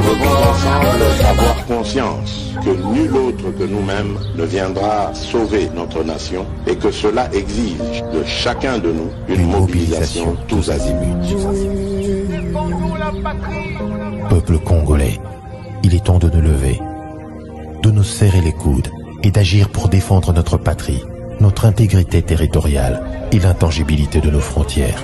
devons ensemble avoir conscience que nul autre que nous-mêmes ne viendra sauver notre nation et que cela exige de chacun de nous une mobilisation tous azimuts. Peuple congolais, il est temps de nous lever, de nous serrer les coudes et d'agir pour défendre notre patrie, notre intégrité territoriale et l'intangibilité de nos frontières.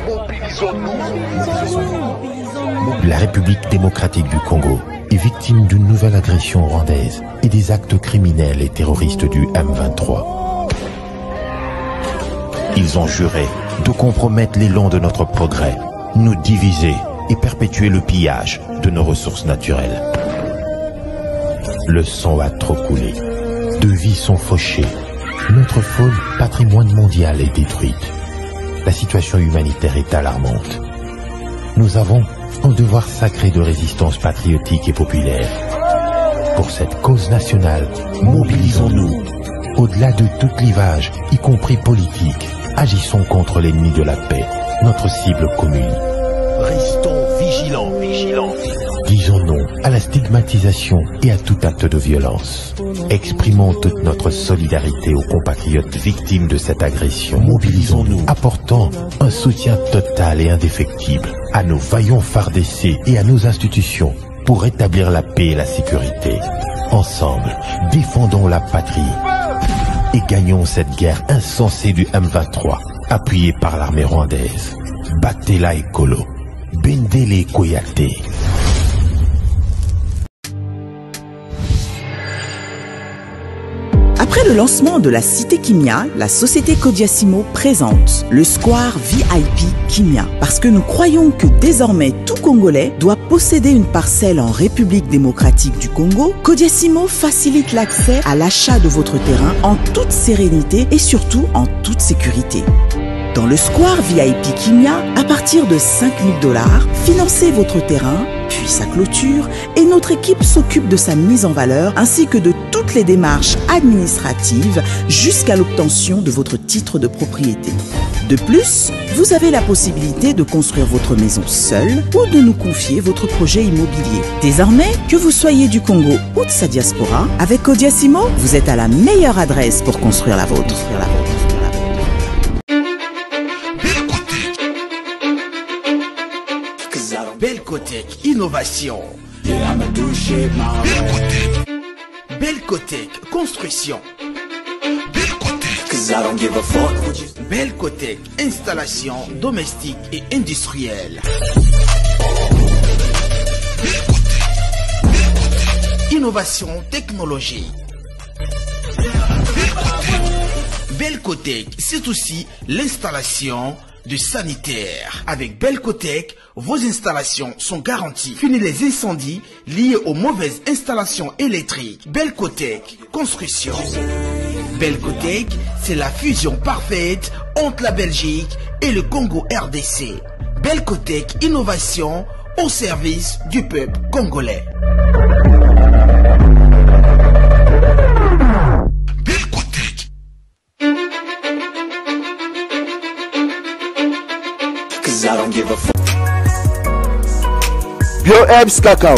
La République démocratique du Congo est victime d'une nouvelle agression rwandaise et des actes criminels et terroristes du M23. Ils ont juré de compromettre l'élan de notre progrès, nous diviser et perpétuer le pillage de nos ressources naturelles. Le sang a trop coulé, de vies sont fauchées, notre faune, patrimoine mondial, est détruite. La situation humanitaire est alarmante. Nous avons un devoir sacré de résistance patriotique et populaire. Pour cette cause nationale, mobilisons-nous. Au-delà de tout clivage, y compris politique, agissons contre l'ennemi de la paix, notre cible commune. Restons vigilants. Disons non à la stigmatisation et à tout acte de violence. Exprimons toute notre solidarité aux compatriotes victimes de cette agression. Mobilisons-nous, apportant un soutien total et indéfectible à nos vaillants FARDC et à nos institutions pour rétablir la paix et la sécurité. Ensemble, défendons la patrie et gagnons cette guerre insensée du M23, appuyée par l'armée rwandaise. Battez-la écolo, Bendele Koyate. Après le lancement de la Cité Kimia, la société Kodiasimo présente le Square VIP Kimia. Parce que nous croyons que désormais tout Congolais doit posséder une parcelle en République démocratique du Congo, Kodiasimo facilite l'accès à l'achat de votre terrain en toute sérénité et surtout en toute sécurité. Dans le Square VIP Kimia, à partir de 5 000 $, financez votre terrain, puis sa clôture, et notre équipe s'occupe de sa mise en valeur ainsi que de toutes les démarches administratives jusqu'à l'obtention de votre titre de propriété. De plus, vous avez la possibilité de construire votre maison seule ou de nous confier votre projet immobilier. Désormais, que vous soyez du Congo ou de sa diaspora, avec Kodiasimo, vous êtes à la meilleure adresse pour construire la vôtre. Belcotech Innovation. Belcotech Construction. Belcotech Installation domestique et industrielle. Innovation technologie. Belcotech, c'est aussi l'installation de sanitaire. Avec Belcotech, vos installations sont garanties. Fini les incendies liés aux mauvaises installations électriques. Belcotech Construction. Belcotech, c'est la fusion parfaite entre la Belgique et le Congo RDC. Belcotech Innovation au service du peuple congolais. BioHerbs Cacao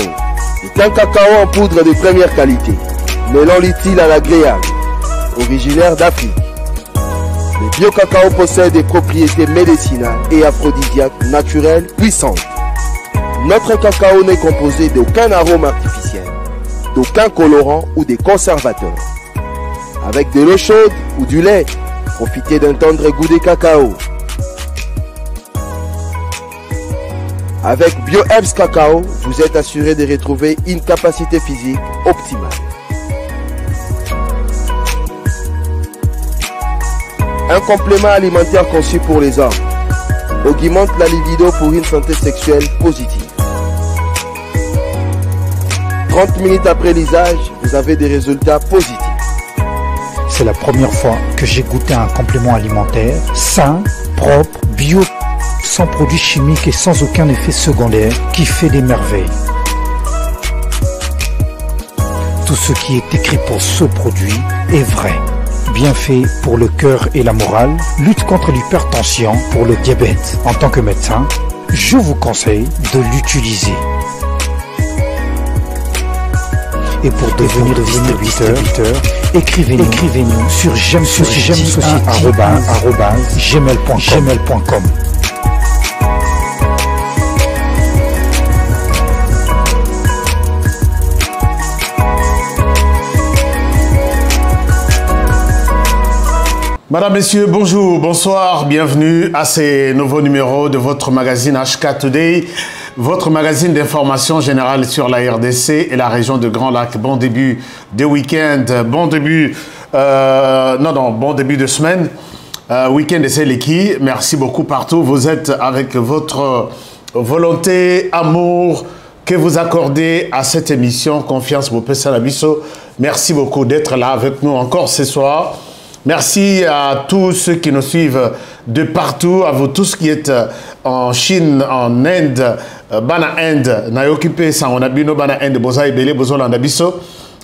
est un cacao en poudre de première qualité, mêlant l'utile à l'agréable, originaire d'Afrique. Le bio-cacao possède des propriétés médicinales et aphrodisiaques naturelles puissantes. Notre cacao n'est composé d'aucun arôme artificiel, d'aucun colorant ou des conservateurs. Avec de l'eau chaude ou du lait, profitez d'un tendre goût de cacao. Avec BioHerbs Cacao, vous êtes assuré de retrouver une capacité physique optimale. Un complément alimentaire conçu pour les hommes augmente la libido pour une santé sexuelle positive. 30 minutes après l'usage, vous avez des résultats positifs. C'est la première fois que j'ai goûté un complément alimentaire sain, propre, bio, sans produits chimiques et sans aucun effet secondaire qui fait des merveilles. Tout ce qui est écrit pour ce produit est vrai. Bienfait pour le cœur et la morale, lutte contre l'hypertension, pour le diabète. En tant que médecin, je vous conseille de l'utiliser. Et pour devenir distributeur, écrivez-nous sur j'aime-gmail.com. Madame, Messieurs, bonjour, bonsoir, bienvenue à ces nouveaux numéros de votre magazine HK Today, votre magazine d'information générale sur la RDC et la région de Grand Lac. Bon début de week-end, bon début de semaine, week-end de Seleki. Merci beaucoup partout, vous êtes avec votre volonté, amour que vous accordez à cette émission, confiance, vous pouvez Salabiso. Merci beaucoup d'être là avec nous encore ce soir. Merci à tous ceux qui nous suivent de partout, à vous tous qui êtes en Chine, en Inde, Bana Inde, na occupé ça, on a bino Bana Inde, Boza Ebele, Bozo Landabiso.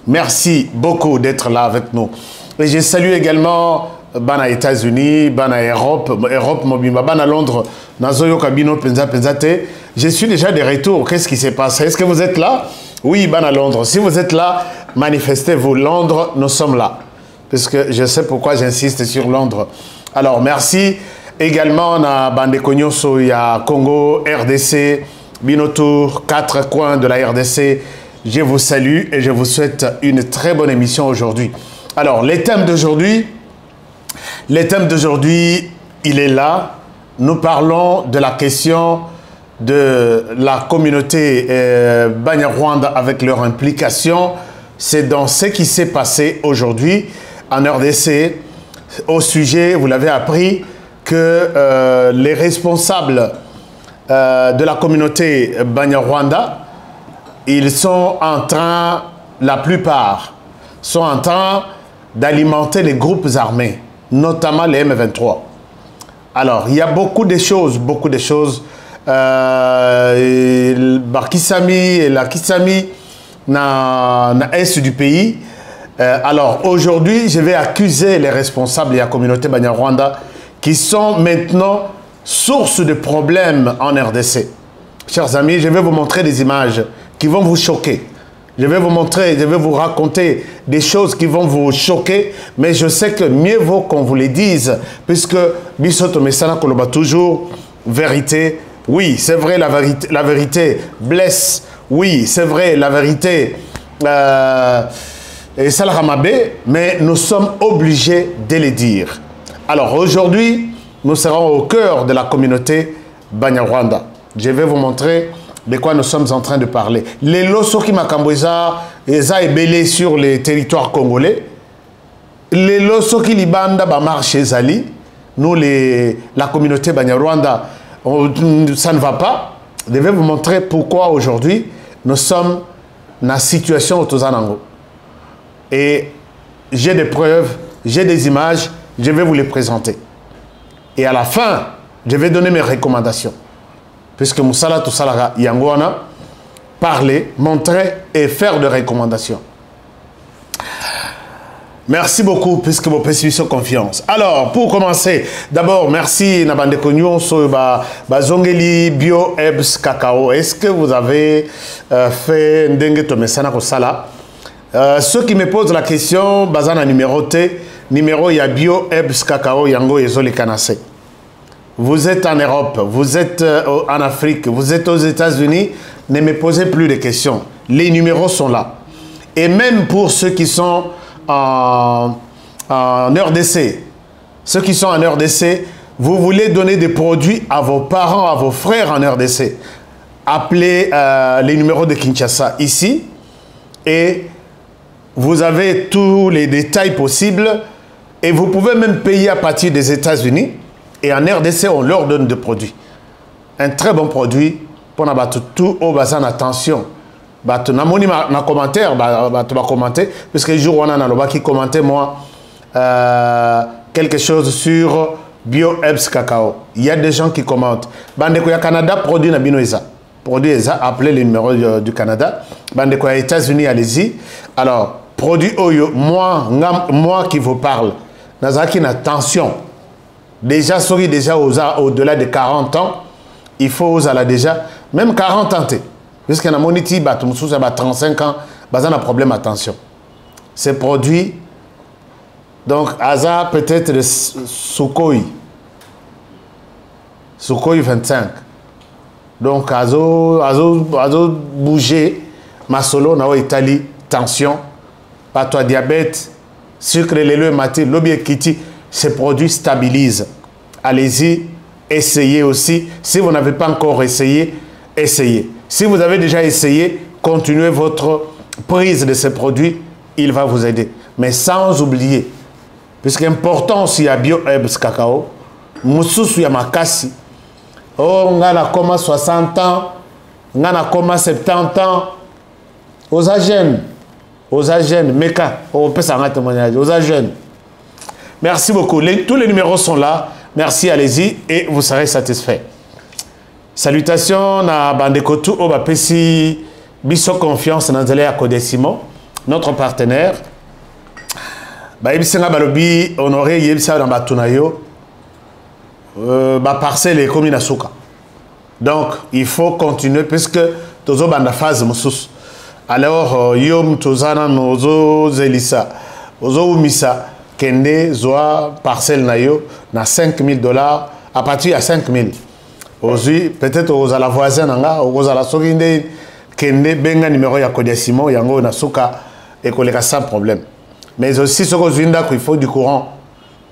Merci beaucoup d'être là avec nous. Et je salue également Bana États-Unis, Bana Europe, Mobimba, Bana Londres, Nazoyo Kabino, Penza Penzate. Je suis déjà de retour. Qu'est-ce qui s'est passé? Est-ce que vous êtes là? Oui, Bana Londres. Si vous êtes là, manifestez-vous. Londres, nous sommes là. Parce que je sais pourquoi j'insiste sur Londres. Alors, merci. Également, on a Bandekognoso, il y a Congo, RDC, Binotour, 4 coins de la RDC. Je vous salue et je vous souhaite une très bonne émission aujourd'hui. Alors, les thèmes d'aujourd'hui, il est là. Nous parlons de la question de la communauté Banyarwanda avec leur implication. C'est dans ce qui s'est passé aujourd'hui en RDC, au sujet, vous l'avez appris, que les responsables de la communauté Banyarwanda, ils sont en train, la plupart, sont en train d'alimenter les groupes armés, notamment les M23. Alors, il y a beaucoup de choses, Barkisami et la Kisami, dans l'est du pays. Alors aujourd'hui, je vais accuser les responsables de la communauté Banyarwanda qui sont maintenant source de problèmes en RDC. Chers amis, je vais vous montrer des images qui vont vous choquer. Je vais vous raconter des choses qui vont vous choquer, mais je sais que mieux vaut qu'on vous les dise, puisque Bisoto Mesana Koloba toujours vérité. Oui, c'est vrai, la vérité blesse. Oui, c'est vrai, la vérité est Salaramabé, mais nous sommes obligés de le dire. Alors aujourd'hui, nous serons au cœur de la communauté Banyarwanda. Je vais vous montrer de quoi nous sommes en train de parler. Les loso qui m'acambouza, eza ebele sur les territoires congolais. Les loso qui libanda ba marche ezali. Nous, la communauté Banyarwanda, ça ne va pas. Je vais vous montrer pourquoi aujourd'hui nous sommes dans la situation au Tozanango. Et j'ai des preuves, j'ai des images, je vais vous les présenter. Et à la fin, je vais donner mes recommandations. Puisque Moussala Toussalaga Yangwana, parler, montrer et faire des recommandations. Merci beaucoup, puisque vous pouvez suivre confiance. Alors, pour commencer, d'abord, merci Nabande Kognon, Zongeli, Bio, Ebs, Cacao. Est-ce que vous avez fait Ndenge Tomesana Kosala? Ceux qui me posent la question, Bazana numéroté, numéro il y a Bio, Ebs, Cacao, Yango et Zoli Kanase. Vous êtes en Europe, vous êtes en Afrique, vous êtes aux États-Unis, ne me posez plus de questions. Les numéros sont là. Et même pour ceux qui sont en RDC, ceux qui sont en RDC, vous voulez donner des produits à vos parents, à vos frères en RDC, appelez les numéros de Kinshasa ici et vous avez tous les détails possibles et vous pouvez même payer à partir des États-Unis et en RDC on leur donne des produits. Un très bon produit pour tout au bazan, attention. Tu as commentaire, tu vas commenter, parce que le jour où on a qui commentait moi quelque chose sur Bio Ebs Cacao. Il y a des gens qui commentent. Bandekoya Canada produit na binoisa. Produit ESA, appelez le numéro du Canada. Bandekoya États-Unis, allez-y. Alors, produit Oyo, moi qui vous parle, Nazaki na tension. Déjà, sorry, déjà au-delà de 40 ans, il faut déjà, même 40 ans. Puisque na moniti, 35 ans, Bazan a problème, attention. Ces produits, donc, Aza peut-être le Sukhoi 25. Donc, Azo bouger, Masolo, Nao Italie, tension, patois diabète, sucre, l'élo, maté, l'objet kiti, ces produits stabilisent. Allez-y, essayez aussi. Si vous n'avez pas encore essayé, essayez. Si vous avez déjà essayé, continuez votre prise de ces produits, il va vous aider. Mais sans oublier, puisque important aussi, il y a BioHerbs Cacao, Moussous, il y a Makasi. Oh, on a comme 60 ans, on a comme 70 ans. Aux jeunes, Meka, on peut s'en témoignage, aux jeunes. Merci beaucoup. Tous les numéros sont là. Merci, allez-y et vous serez satisfait. Salutations à Bandekotu, Obapesi, Bisso Confiance, Nanzele Akodesimo, notre partenaire. Baïbisenga Balobi, honoré Yebisa Rambatunayo, parcelle est comme Inasuka. Donc, il faut continuer puisque Tozo Banda phase Moussous. Alors, Yom Tozana Nozo Zelissa, Ozo Umisa, Kende, Zoa, parcelle Nayo, na $5,000, à partir de 5,000. Aujourd'hui, peut-être aux la voisine, aux la Soginde, Kende, Benga numéro ya Kodesimo, Yango Nasuka, et Koleka sans problème. Mais aussi, ce qu'il faut du courant.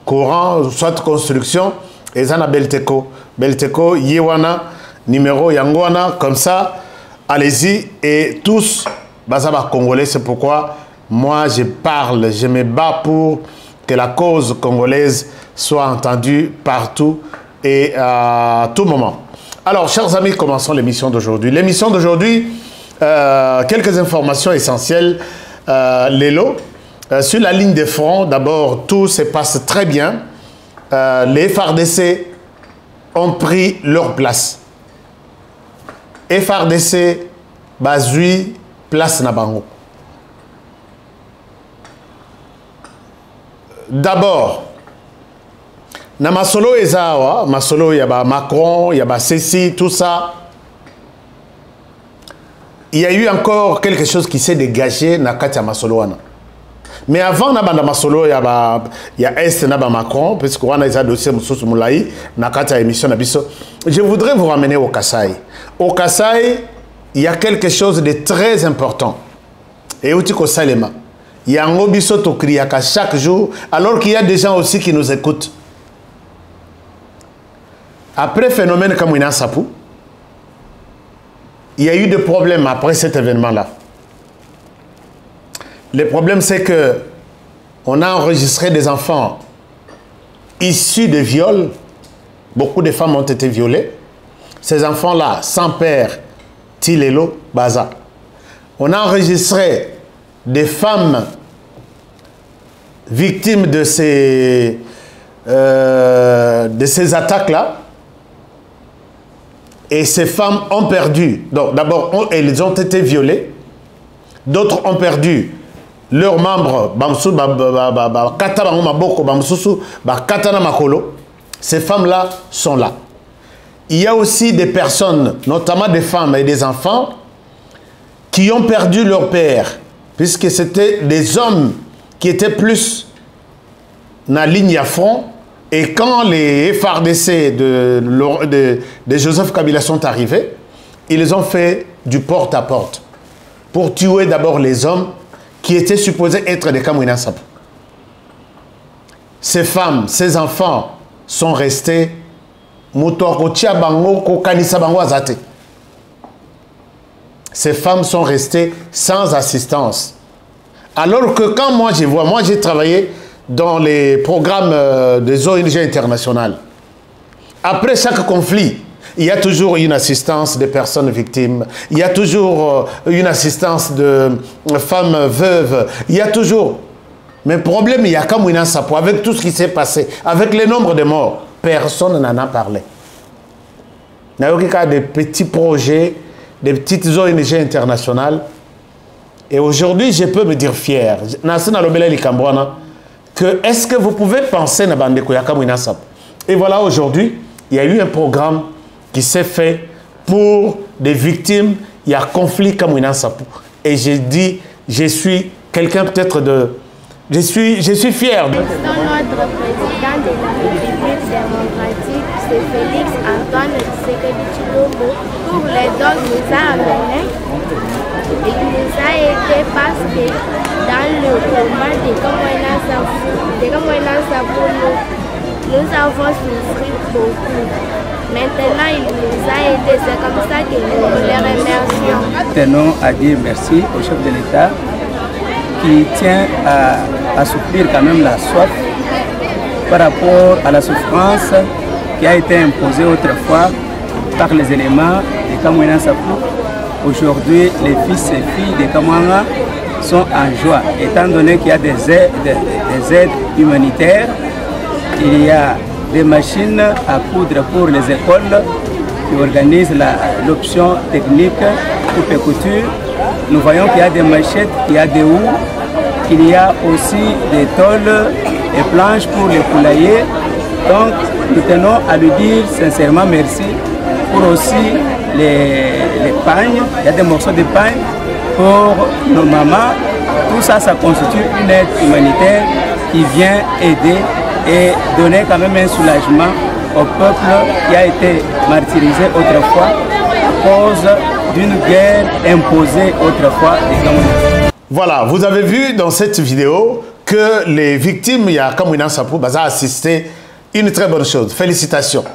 Courant, soit construction, et ça, Belteco. Belteco, Yewana, numéro Yangoana, comme ça, allez-y, et tous, Bazaba Congolais, c'est pourquoi moi je parle, je me bats pour que la cause congolaise soit entendue partout et à tout moment. Alors, chers amis, commençons l'émission d'aujourd'hui. L'émission d'aujourd'hui, quelques informations essentielles. Lélo, sur la ligne de front, d'abord, tout se passe très bien. Les FARDC ont pris leur place. FARDC, Bazui, place Nabango. D'abord, na Masolo Ezawa, Masolo, il y a Macron, il y a Cécile, tout ça. Il y a eu encore quelque chose qui s'est dégagé na Katia Masolo. Mais avant na Masolo, il y a Est na Macron, puisque on a des dossiers Moussous Moulaï, na Katia émission Nabiso. Je voudrais vous ramener au Kasaï. Au Kasaï, il y a quelque chose de très important. Et où tu connais Salema. Il y a un obiso to kriaka chaque jour, alors qu'il y a des gens aussi qui nous écoutent. Après phénomène comme Wina Sapou, il y a eu des problèmes après cet événement-là. Le problème, c'est que on a enregistré des enfants issus de viols. Beaucoup de femmes ont été violées. Ces enfants-là, sans père, Tilelo, Baza. On a enregistré des femmes victimes de ces attaques-là. Et ces femmes ont perdu. Donc d'abord, elles ont été violées. D'autres ont perdu leurs membres. Ces femmes-là sont là. Il y a aussi des personnes, notamment des femmes et des enfants, qui ont perdu leur père, puisque c'était des hommes qui étaient plus dans la ligne à front. Et quand les FARDC de Joseph Kabila sont arrivés, ils ont fait du porte-à-porte pour tuer d'abord les hommes qui étaient supposés être des Kamwina Sapou. Ces femmes, ces enfants sont restés ces femmes sont restées sans assistance. Alors que quand moi j'ai travaillé dans les programmes des ONG internationales. Après chaque conflit, il y a toujours une assistance des personnes victimes. Il y a toujours une assistance de femmes veuves. Il y a toujours... Mais le problème, il y a Kamwina Sapou, avec tout ce qui s'est passé, avec le nombre de morts, personne n'en a parlé. Il y a des petits projets, des petites ONG internationales. Et aujourd'hui, je peux me dire fier. Que est-ce que vous pouvez penser na bandeko ya Kamwina Sapou? Et voilà, aujourd'hui, il y a eu un programme qui s'est fait pour des victimes. Il y a conflit Kamwina Sapou. Et j'ai dit je suis quelqu'un peut-être de... Je suis fier. Notre président de la République démocratique, c'est Félix Antoine Tshisekedi Tshilombo, pour les dons qu'il nous a amenés. Et qui nous a aidés parce que dans le combat de Kamwina Sabou, nous avons souffert beaucoup. Maintenant, il nous a aidés, c'est comme ça que nous les remercions. Tenons à dire merci au chef de l'État qui tient à souffrir quand même la soif par rapport à la souffrance qui a été imposée autrefois par les éléments de Kamwina Sabou. Aujourd'hui, les fils et filles de Kamwanga sont en joie, étant donné qu'il y a des aides humanitaires, il y a des machines à coudre pour les écoles qui organisent l'option technique coupe et couture. Nous voyons qu'il y a des machettes, qu'il y a des houes, qu'il y a aussi des tôles et planches pour les poulaillers. Donc, nous tenons à lui dire sincèrement merci pour aussi les pagnes. Il y a des morceaux de pagne pour nos mamans. Tout ça, ça constitue une aide humanitaire qui vient aider et donner quand même un soulagement au peuple qui a été martyrisé autrefois à cause d'une guerre imposée autrefois des Camerounais. Voilà, vous avez vu dans cette vidéo que les victimes, il y a Kamwina Sabou, a assisté, une très bonne chose. Félicitations.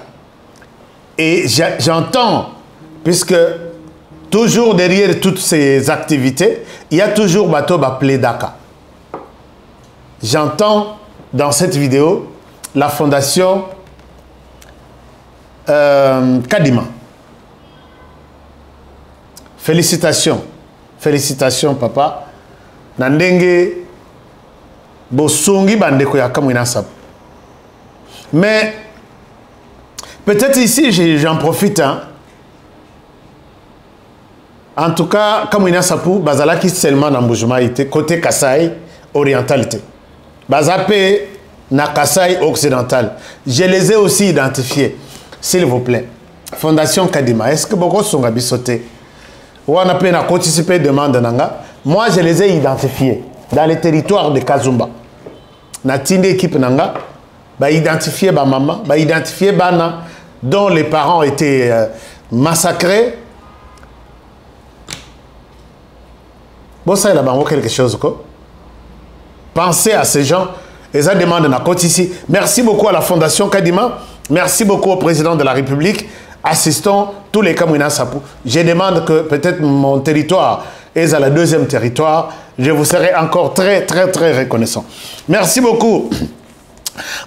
Et j'entends, puisque toujours derrière toutes ces activités, il y a toujours Bato Baplé Daka. J'entends dans cette vidéo la fondation Kadima. Félicitations. Félicitations, papa. Nandenge Bosongi Bandeko ya Kamwina Sabou. Mais peut-être ici, j'en profite. Hein. En tout cas, Kamwina Sabou, Bazalaki seulement dans Mbujuma, côté Kasaï orientalité. Bazapé na Kasaï occidental. Je les ai aussi identifiés. S'il vous plaît. Fondation Kadima. Est-ce que beaucoup sont bisotés? Ou on a pu participer demande nanga. Moi, je les ai identifiés dans les territoires de Kazumba. Na tinde équipe nanga. Bah identifier ba maman, bah identifier bana dont les parents étaient massacrés. Bon, ça il a quelque chose quoi. Pensez à ces gens. Et ça demande na côte ici. Merci beaucoup à la Fondation Kadima. Merci beaucoup au président de la République. Assistons tous les Kamwina Sabou. Je demande que peut-être mon territoire est à la deuxième territoire. Je vous serai encore très reconnaissant. Merci beaucoup.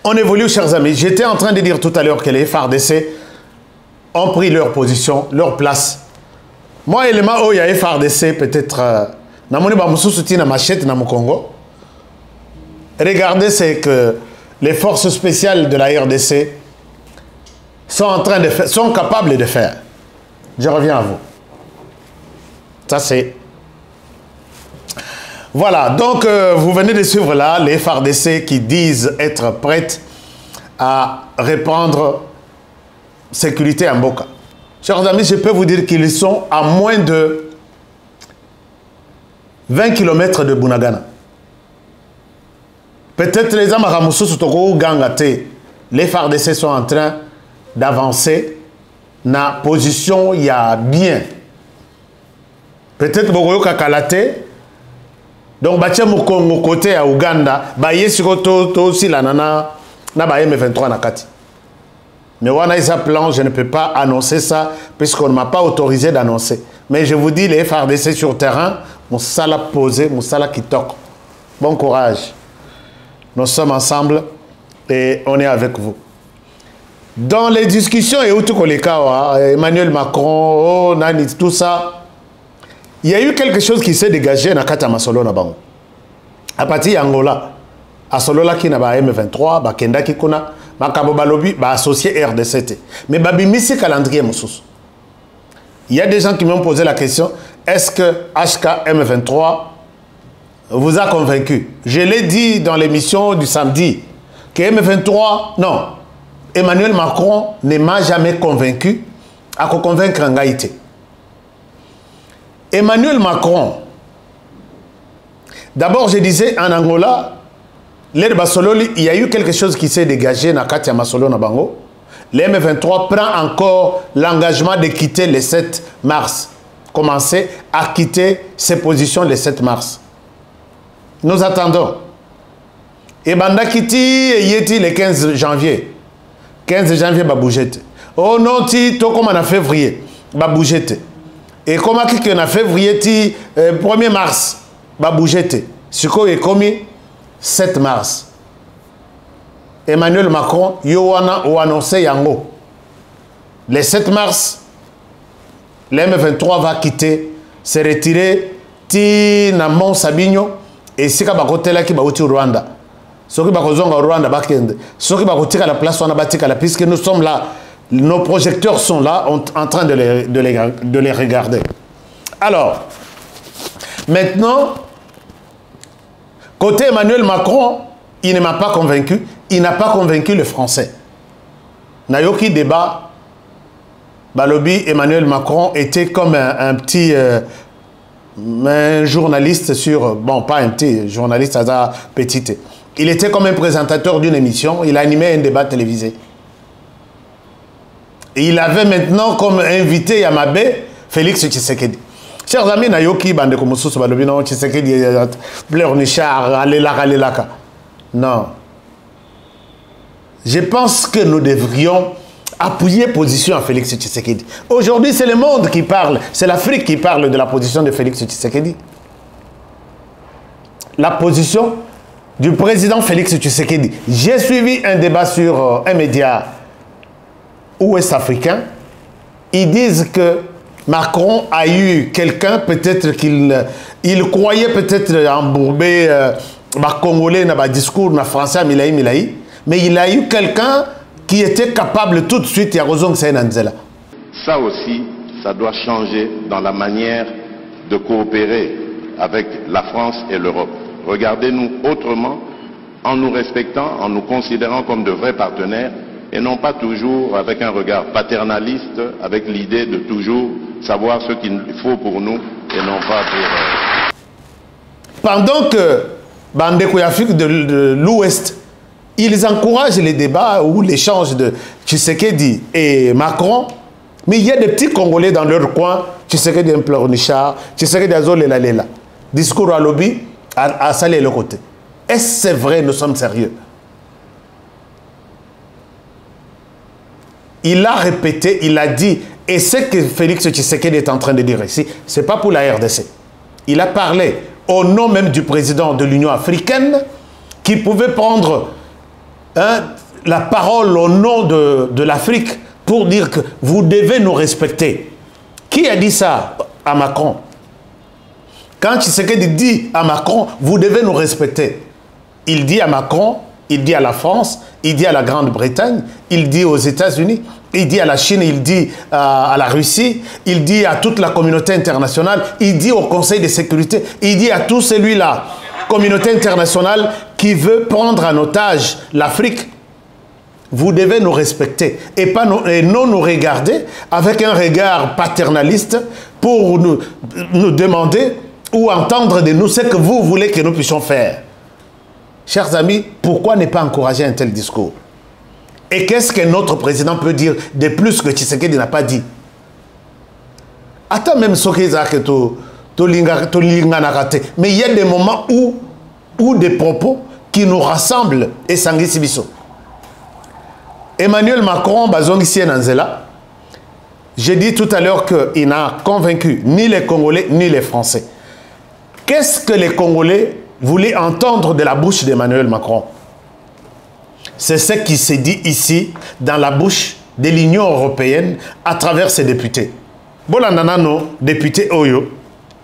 On évolue, chers amis. J'étais en train de dire tout à l'heure que les FARDC ont pris leur position, leur place. Moi, élément où il y a FARDC, peut-être, regardez, c'est que les forces spéciales de la RDC sont en train de faire, sont capables de faire. Je reviens à vous. Ça, c'est... Voilà, donc vous venez de suivre là les FARDC qui disent être prêtes à reprendre sécurité à Mboka. Chers amis, je peux vous dire qu'ils sont à moins de 20 km de Bunagana. Peut-être les Amaramusu Sotoko Gangate, les FARDC sont en train d'avancer dans la position il y a bien. Peut-être Bogoyo Kakalate. Donc, batia Mukongo côté à Ouganda, baye sikoto aussi la nana na baye M23 na kati. Mais wana isa plan, je ne peux pas annoncer ça puisqu'on ne m'a pas autorisé d'annoncer. Mais je vous dis les FARDC sur terrain, Moussala posé, Moussala qui toque. Bon courage. Nous sommes ensemble et on est avec vous. Dans les discussions et où tout Emmanuel Macron, oh, nani, tout ça. Il y a eu quelque chose qui s'est dégagé dans Kata Masolo na bango. À partir d'Angola, à Solola qui n'a pas M23, ba Kenda qui kuna, ba Kabo Balobi, ba associé RDCT. Mais ba bimisi calendrier moussous. Il y a des gens qui m'ont posé la question, est-ce que HK M23 vous a convaincu? Je l'ai dit dans l'émission du samedi, que M23, non, Emmanuel Macron ne m'a jamais convaincu à convaincre Ngaïté. Emmanuel Macron D'abord, je disais, en Angola, l'aide Basololi, il y a eu quelque chose qui s'est dégagé dans Katia Masolo Nabango. Le M23 prend encore l'engagement de quitter le 7 mars. Commencer à quitter ses positions le 7 mars. Nous attendons. Et Banda Kiti et Yeti le 15 janvier. 15 janvier, va bouger. Oh non, tout comme en février, va bouger. Et comme en février, 1er mars, va bouger. Ce qui est commis 7 mars. Emmanuel Macron, Yowana ou annoncé Yango. Le 7 mars, le M23 va quitter, se retirer, ti na Mont Sabinho, et si ka bakotela ki ba uti Rwanda. Ce qui va au Rwanda, ce qui va à la place, on a bâti la puisque nous sommes là, nos projecteurs sont là, en train de les regarder. Alors, maintenant, côté Emmanuel Macron, il ne m'a pas convaincu, il n'a pas convaincu le Français. Nayoki débat, Balobi, Emmanuel Macron était comme un petit un journaliste sur, bon, pas un petit journaliste, à petite. Il était comme un présentateur d'une émission, il animait un débat télévisé. Et il avait maintenant comme invité Yamabé, Félix Tshisekedi. Chers amis, Nayoki, Bande Komousous, Balobino, Tshisekedi, Blair Nichard, Alelaka. Non. Je pense que nous devrions appuyer position à Félix Tshisekedi. Aujourd'hui, c'est le monde qui parle, c'est l'Afrique qui parle de la position de Félix Tshisekedi. La position du président Félix Tshisekedi. J'ai suivi un débat sur un média ouest-africain. Ils disent que Macron a eu quelqu'un, peut-être qu'il croyait peut-être embourber Congolais dans le discours dans français, mais il a eu quelqu'un qui était capable tout de suite, il y a raison que c'est Nanzela. Ça aussi, ça doit changer dans la manière de coopérer avec la France et l'Europe. Regardez-nous autrement, en nous respectant, en nous considérant comme de vrais partenaires, et non pas toujours avec un regard paternaliste, avec l'idée de toujours savoir ce qu'il faut pour nous, et non pas pour... Pendant que Bandeko Yafik de l'Ouest, ils encouragent les débats ou l'échange de Tshisekedi et Macron, mais il y a des petits Congolais dans leur coin, Tshisekedi implore Nichard, Tshisekedi Azol et Lela. Discours à lobby, à saler le côté. Est-ce que c'est vrai, nous sommes sérieux? Il a répété, il a dit, et ce que Félix Tshisekedi est en train de dire ici, ce n'est pas pour la RDC. Il a parlé au nom même du président de l'Union africaine qui pouvait prendre la parole au nom de l'Afrique pour dire que vous devez nous respecter. Qui a dit ça à Macron? Quand Tshisekedi dit à Macron, vous devez nous respecter, il dit à Macron, il dit à la France, il dit à la Grande-Bretagne, il dit aux États-Unis, il dit à la Chine, il dit à la Russie, il dit à toute la communauté internationale, il dit au Conseil de sécurité, il dit à tout celui-là, communauté internationale qui veut prendre en otage l'Afrique. Vous devez nous respecter et non nous regarder avec un regard paternaliste pour nous demander ou entendre de nous ce que vous voulez que nous puissions faire. Chers amis, pourquoi ne pas encourager un tel discours? Et qu'est-ce que notre président peut dire de plus que Tshisekedi n'a pas dit? Attends même ce qu'il a que mais il y a des moments où des propos qui nous rassemblent et Sangi Emmanuel Macron, Bazongi Nanzela, j'ai dit tout à l'heure qu'il n'a convaincu ni les Congolais ni les Français. Qu'est-ce que les Congolais voulaient entendre de la bouche d'Emmanuel Macron? C'est ce qui s'est dit ici, dans la bouche de l'Union européenne, à travers ses députés. Bolananano, député Oyo,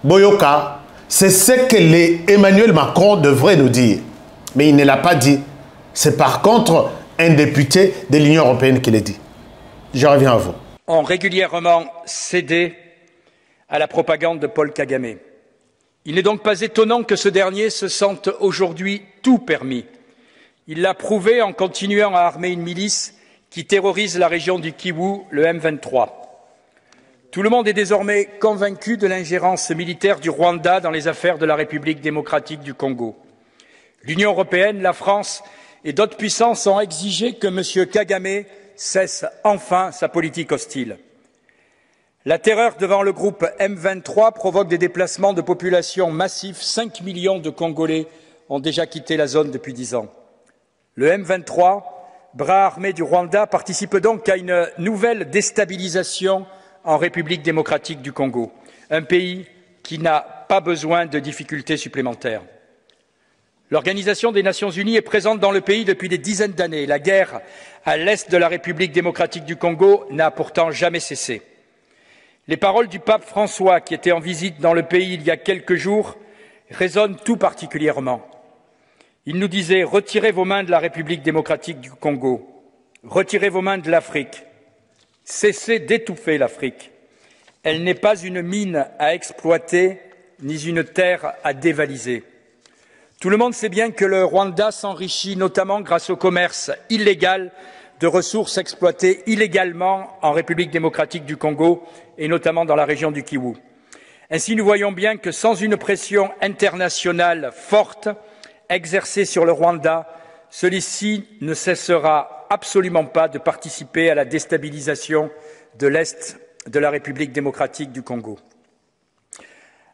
Boyoka, c'est ce que Emmanuel Macron devrait nous dire. Mais il ne l'a pas dit. C'est par contre un député de l'Union européenne qui l'a dit. Je reviens à vous. Ont régulièrement cédé à la propagande de Paul Kagame. Il n'est donc pas étonnant que ce dernier se sente aujourd'hui tout permis. Il l'a prouvé en continuant à armer une milice qui terrorise la région du Kivu, le M23. Tout le monde est désormais convaincu de l'ingérence militaire du Rwanda dans les affaires de la République démocratique du Congo. L'Union européenne, la France et d'autres puissances ont exigé que M. Kagame cesse enfin sa politique hostile. La terreur devant le groupe M23 provoque des déplacements de population massifs. 5 millions de Congolais ont déjà quitté la zone depuis 10 ans. Le M23, bras armé du Rwanda, participe donc à une nouvelle déstabilisation en République démocratique du Congo, un pays qui n'a pas besoin de difficultés supplémentaires. L'Organisation des Nations Unies est présente dans le pays depuis des dizaines d'années. La guerre à l'est de la République démocratique du Congo n'a pourtant jamais cessé. Les paroles du pape François, qui était en visite dans le pays il y a quelques jours, résonnent tout particulièrement. Il nous disait « Retirez vos mains de la République démocratique du Congo, retirez vos mains de l'Afrique, cessez d'étouffer l'Afrique. Elle n'est pas une mine à exploiter, ni une terre à dévaliser. » Tout le monde sait bien que le Rwanda s'enrichit notamment grâce au commerce illégal de ressources exploitées illégalement en République démocratique du Congo et notamment dans la région du Kivu. Ainsi, nous voyons bien que sans une pression internationale forte exercée sur le Rwanda, celui-ci ne cessera absolument pas de participer à la déstabilisation de l'Est de la République démocratique du Congo.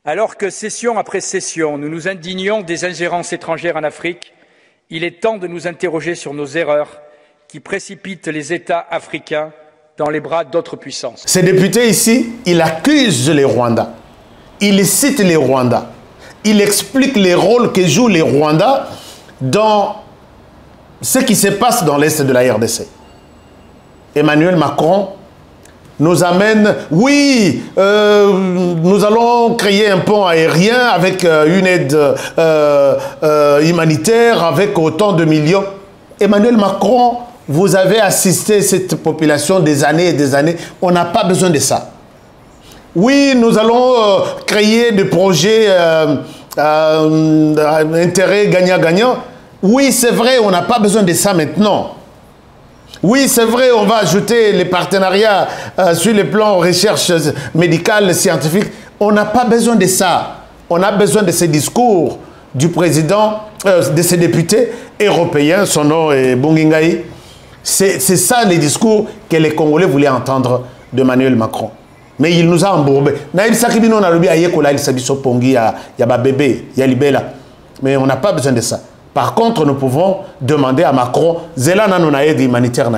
Alors que session après session, nous nous indignons des ingérences étrangères en Afrique, il est temps de nous interroger sur nos erreurs qui précipitent les États africains dans les bras d'autres puissances. Ces députés ici, ils accusent les Rwandais, ils citent les Rwandais, ils expliquent les rôles que jouent les Rwandais dans ce qui se passe dans l'Est de la RDC. Emmanuel Macron nous amène, oui, nous allons créer un pont aérien avec une aide humanitaire, avec autant de millions. Emmanuel Macron, vous avez assisté cette population des années et des années. On n'a pas besoin de ça. Oui, nous allons créer des projets intérêt gagnant-gagnant. Oui, c'est vrai, on n'a pas besoin de ça maintenant. Oui, c'est vrai, on va ajouter les partenariats sur le plan recherche médicale, scientifique. On n'a pas besoin de ça. On a besoin de ces discours du président, de ces députés européens, son nom est Bongingaï. C'est ça les discours que les Congolais voulaient entendre d'Emmanuel Macron. Mais il nous a embourbés. Mais on n'a pas besoin de ça. Par contre, nous pouvons demander à Macron, humanitaire.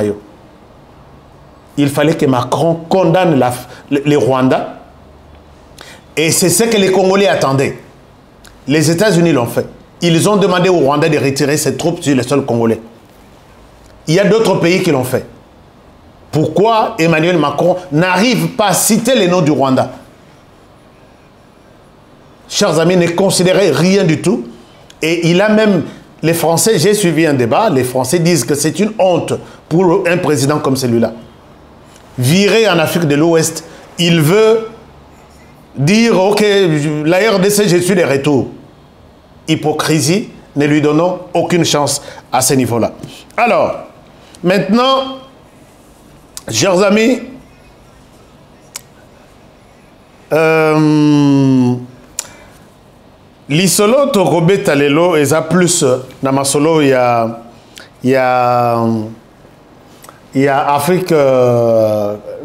Il fallait que Macron condamne les Rwandais. Et c'est ce que les Congolais attendaient. Les États-Unis l'ont fait. Ils ont demandé aux Rwandais de retirer ses troupes sur le sol congolais. Il y a d'autres pays qui l'ont fait. Pourquoi Emmanuel Macron n'arrive pas à citer les noms du Rwanda? Chers amis, ne considérez rien du tout. Et il a même... Les Français, j'ai suivi un débat, les Français disent que c'est une honte pour un président comme celui-là. Viré en Afrique de l'Ouest, il veut dire, ok, la RDC, je suis de retour. Hypocrisie, ne lui donnons aucune chance à ce niveau-là. Alors, maintenant, chers amis, l'isolo tokobe talelo eza plus na masolo il y a Afrique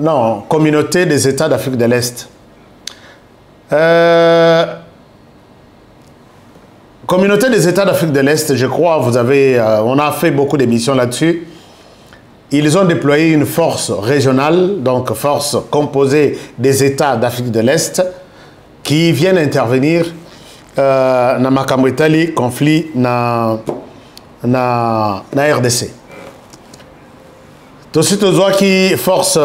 non, communauté des États d'Afrique de l'Est. Communauté des États d'Afrique de l'Est, je crois, vous avez on a fait beaucoup d'émissions là-dessus. Ils ont déployé une force régionale, donc force composée des États d'Afrique de l'Est qui viennent intervenir na makambo etali conflit na RDC. Tosi tozwaki force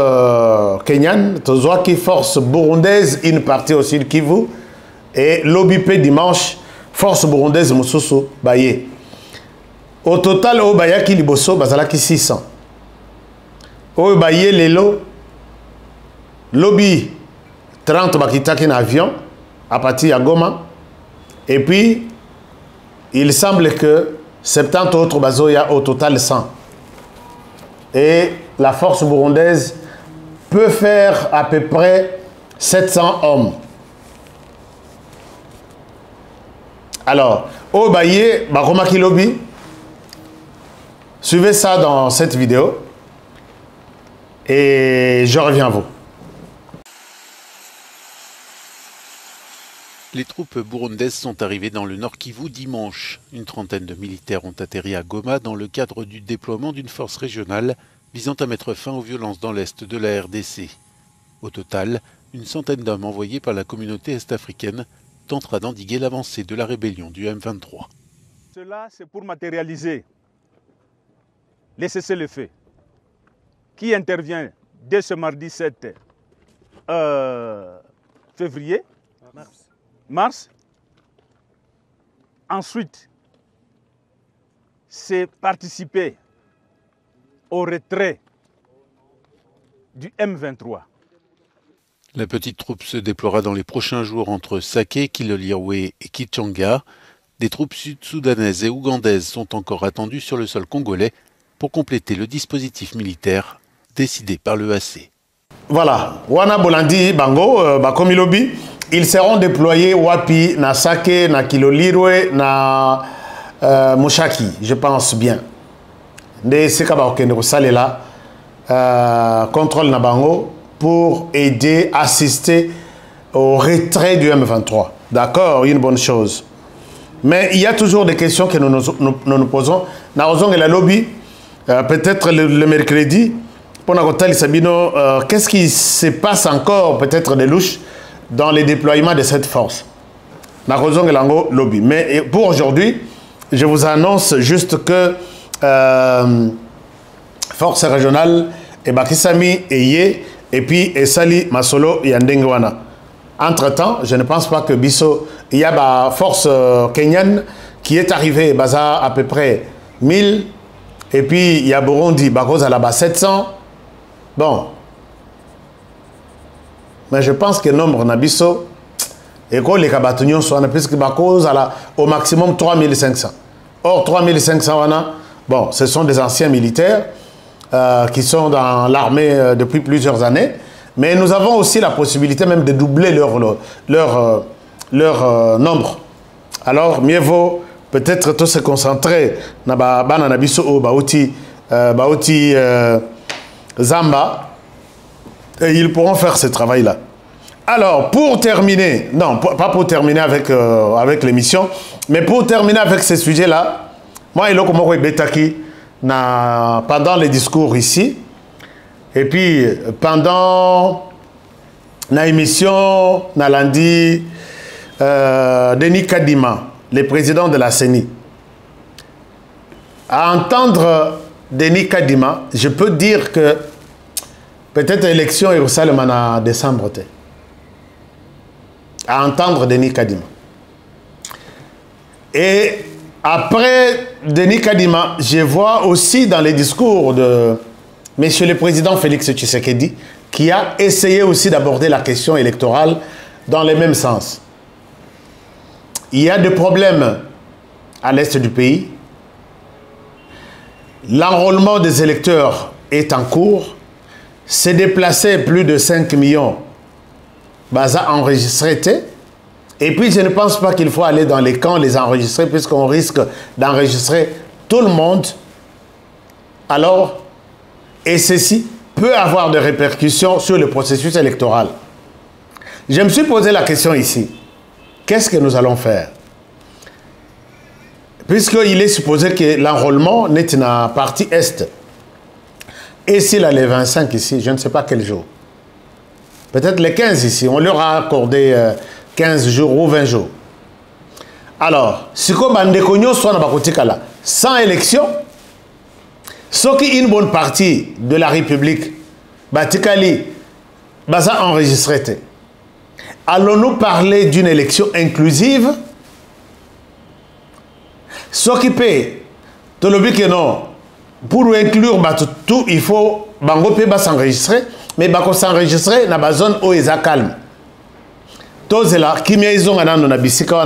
kenyane, tozwaki force burundaise, une partie aussi de Kivu, et l'OBP dimanche, force burundaise mosusu baye. Au total, au bayaki liboso bazalaki 600. Au baye lelo, lobby 30 bakitaki na avion à partir de Goma. Et puis, il semble que 70 autres bazoya au total 100. Et la force burundaise peut faire à peu près 700 hommes. Alors, au Baye, Bakoma Kilobi, suivez ça dans cette vidéo et je reviens à vous. Les troupes burundaises sont arrivées dans le Nord Kivu dimanche. Une trentaine de militaires ont atterri à Goma dans le cadre du déploiement d'une force régionale visant à mettre fin aux violences dans l'est de la RDC. Au total, une centaine d'hommes envoyés par la communauté est-africaine tentera d'endiguer l'avancée de la rébellion du M23. Cela, c'est pour matérialiser les cessez-le-feu qui intervient dès ce mardi 7 février. Mars. Ensuite, c'est participer au retrait du M23. La petite troupe se déploiera dans les prochains jours entre Sake, Kilolirwe et Kichanga. Des troupes sud-soudanaises et ougandaises sont encore attendues sur le sol congolais pour compléter le dispositif militaire décidé par l'EAC. Voilà, Wana Bolandi Bango, Bakomilobi, ils seront déployés Wapi, na Sake, na Kilolirwe, na Mushaki, je pense bien. De Sekaba Okende Salela, contrôle na Bango pour aider, assister au retrait du M23. D'accord, une bonne chose. Mais il y a toujours des questions que nous nous posons. Nous avons la lobby, peut-être le mercredi, pour Sabino, qu'est-ce qui se passe encore, peut-être des louches, dans les déploiements de cette force. Nous avons la lobby. Mais pour aujourd'hui, je vous annonce juste que force régionale, et Bakisami, Eye, et puis Esali, Masolo, Yandengwana. Entre-temps, je ne pense pas que Bisso, il y a la force kenyane qui est arrivée à peu près 1000, et puis il y a Burundi, Bakoz à la bas 700. Bon. Mais je pense que le nombre de Bisso, et que les Kabatunions sont puisque Bakoz au maximum 3500. Or, 3500, bon, ce sont des anciens militaires qui sont dans l'armée depuis plusieurs années. Mais nous avons aussi la possibilité même de doubler leur nombre. Alors, mieux vaut peut-être tous se concentrer dans Zamba et ils pourront faire ce travail-là. Alors, pour terminer, non, pas pour terminer avec l'émission, mais pour terminer avec ce sujet-là, moi, il y a Betaki pendant les discours ici, et puis pendant l'émission, lundi, Denis Kadima, le président de la CENI, à entendre Denis Kadima, je peux dire que peut-être l'élection est au Salman en décembre. À entendre Denis Kadima. Et après Denis Kadima, je vois aussi dans les discours de M. le Président Félix Tshisekedi qui a essayé aussi d'aborder la question électorale dans le même sens. Il y a des problèmes à l'est du pays. L'enrôlement des électeurs est en cours. C'est déplacé plus de 5 millions enregistrés. Et puis je ne pense pas qu'il faut aller dans les camps les enregistrer puisqu'on risque d'enregistrer tout le monde. Alors, et ceci peut avoir des répercussions sur le processus électoral. Je me suis posé la question ici. Qu'est-ce que nous allons faire? Puisqu'il est supposé que l'enrôlement n'est dans la partie Est. Et s'il a les 25 ici, je ne sais pas quel jour. Peut-être les 15 ici. On leur a accordé 15 jours ou 20 jours. Alors, si on a sans élection, ce qui est une bonne partie de la République, Batikali, Baza enregistré. Allons-nous parler d'une élection inclusive? Ce qui peut, tout le but que non, pour inclure tout, il faut Bango s'enregistrer, mais Bango s'enregistrer dans la zone où il est calme. Tous là, qui ils ont un bisika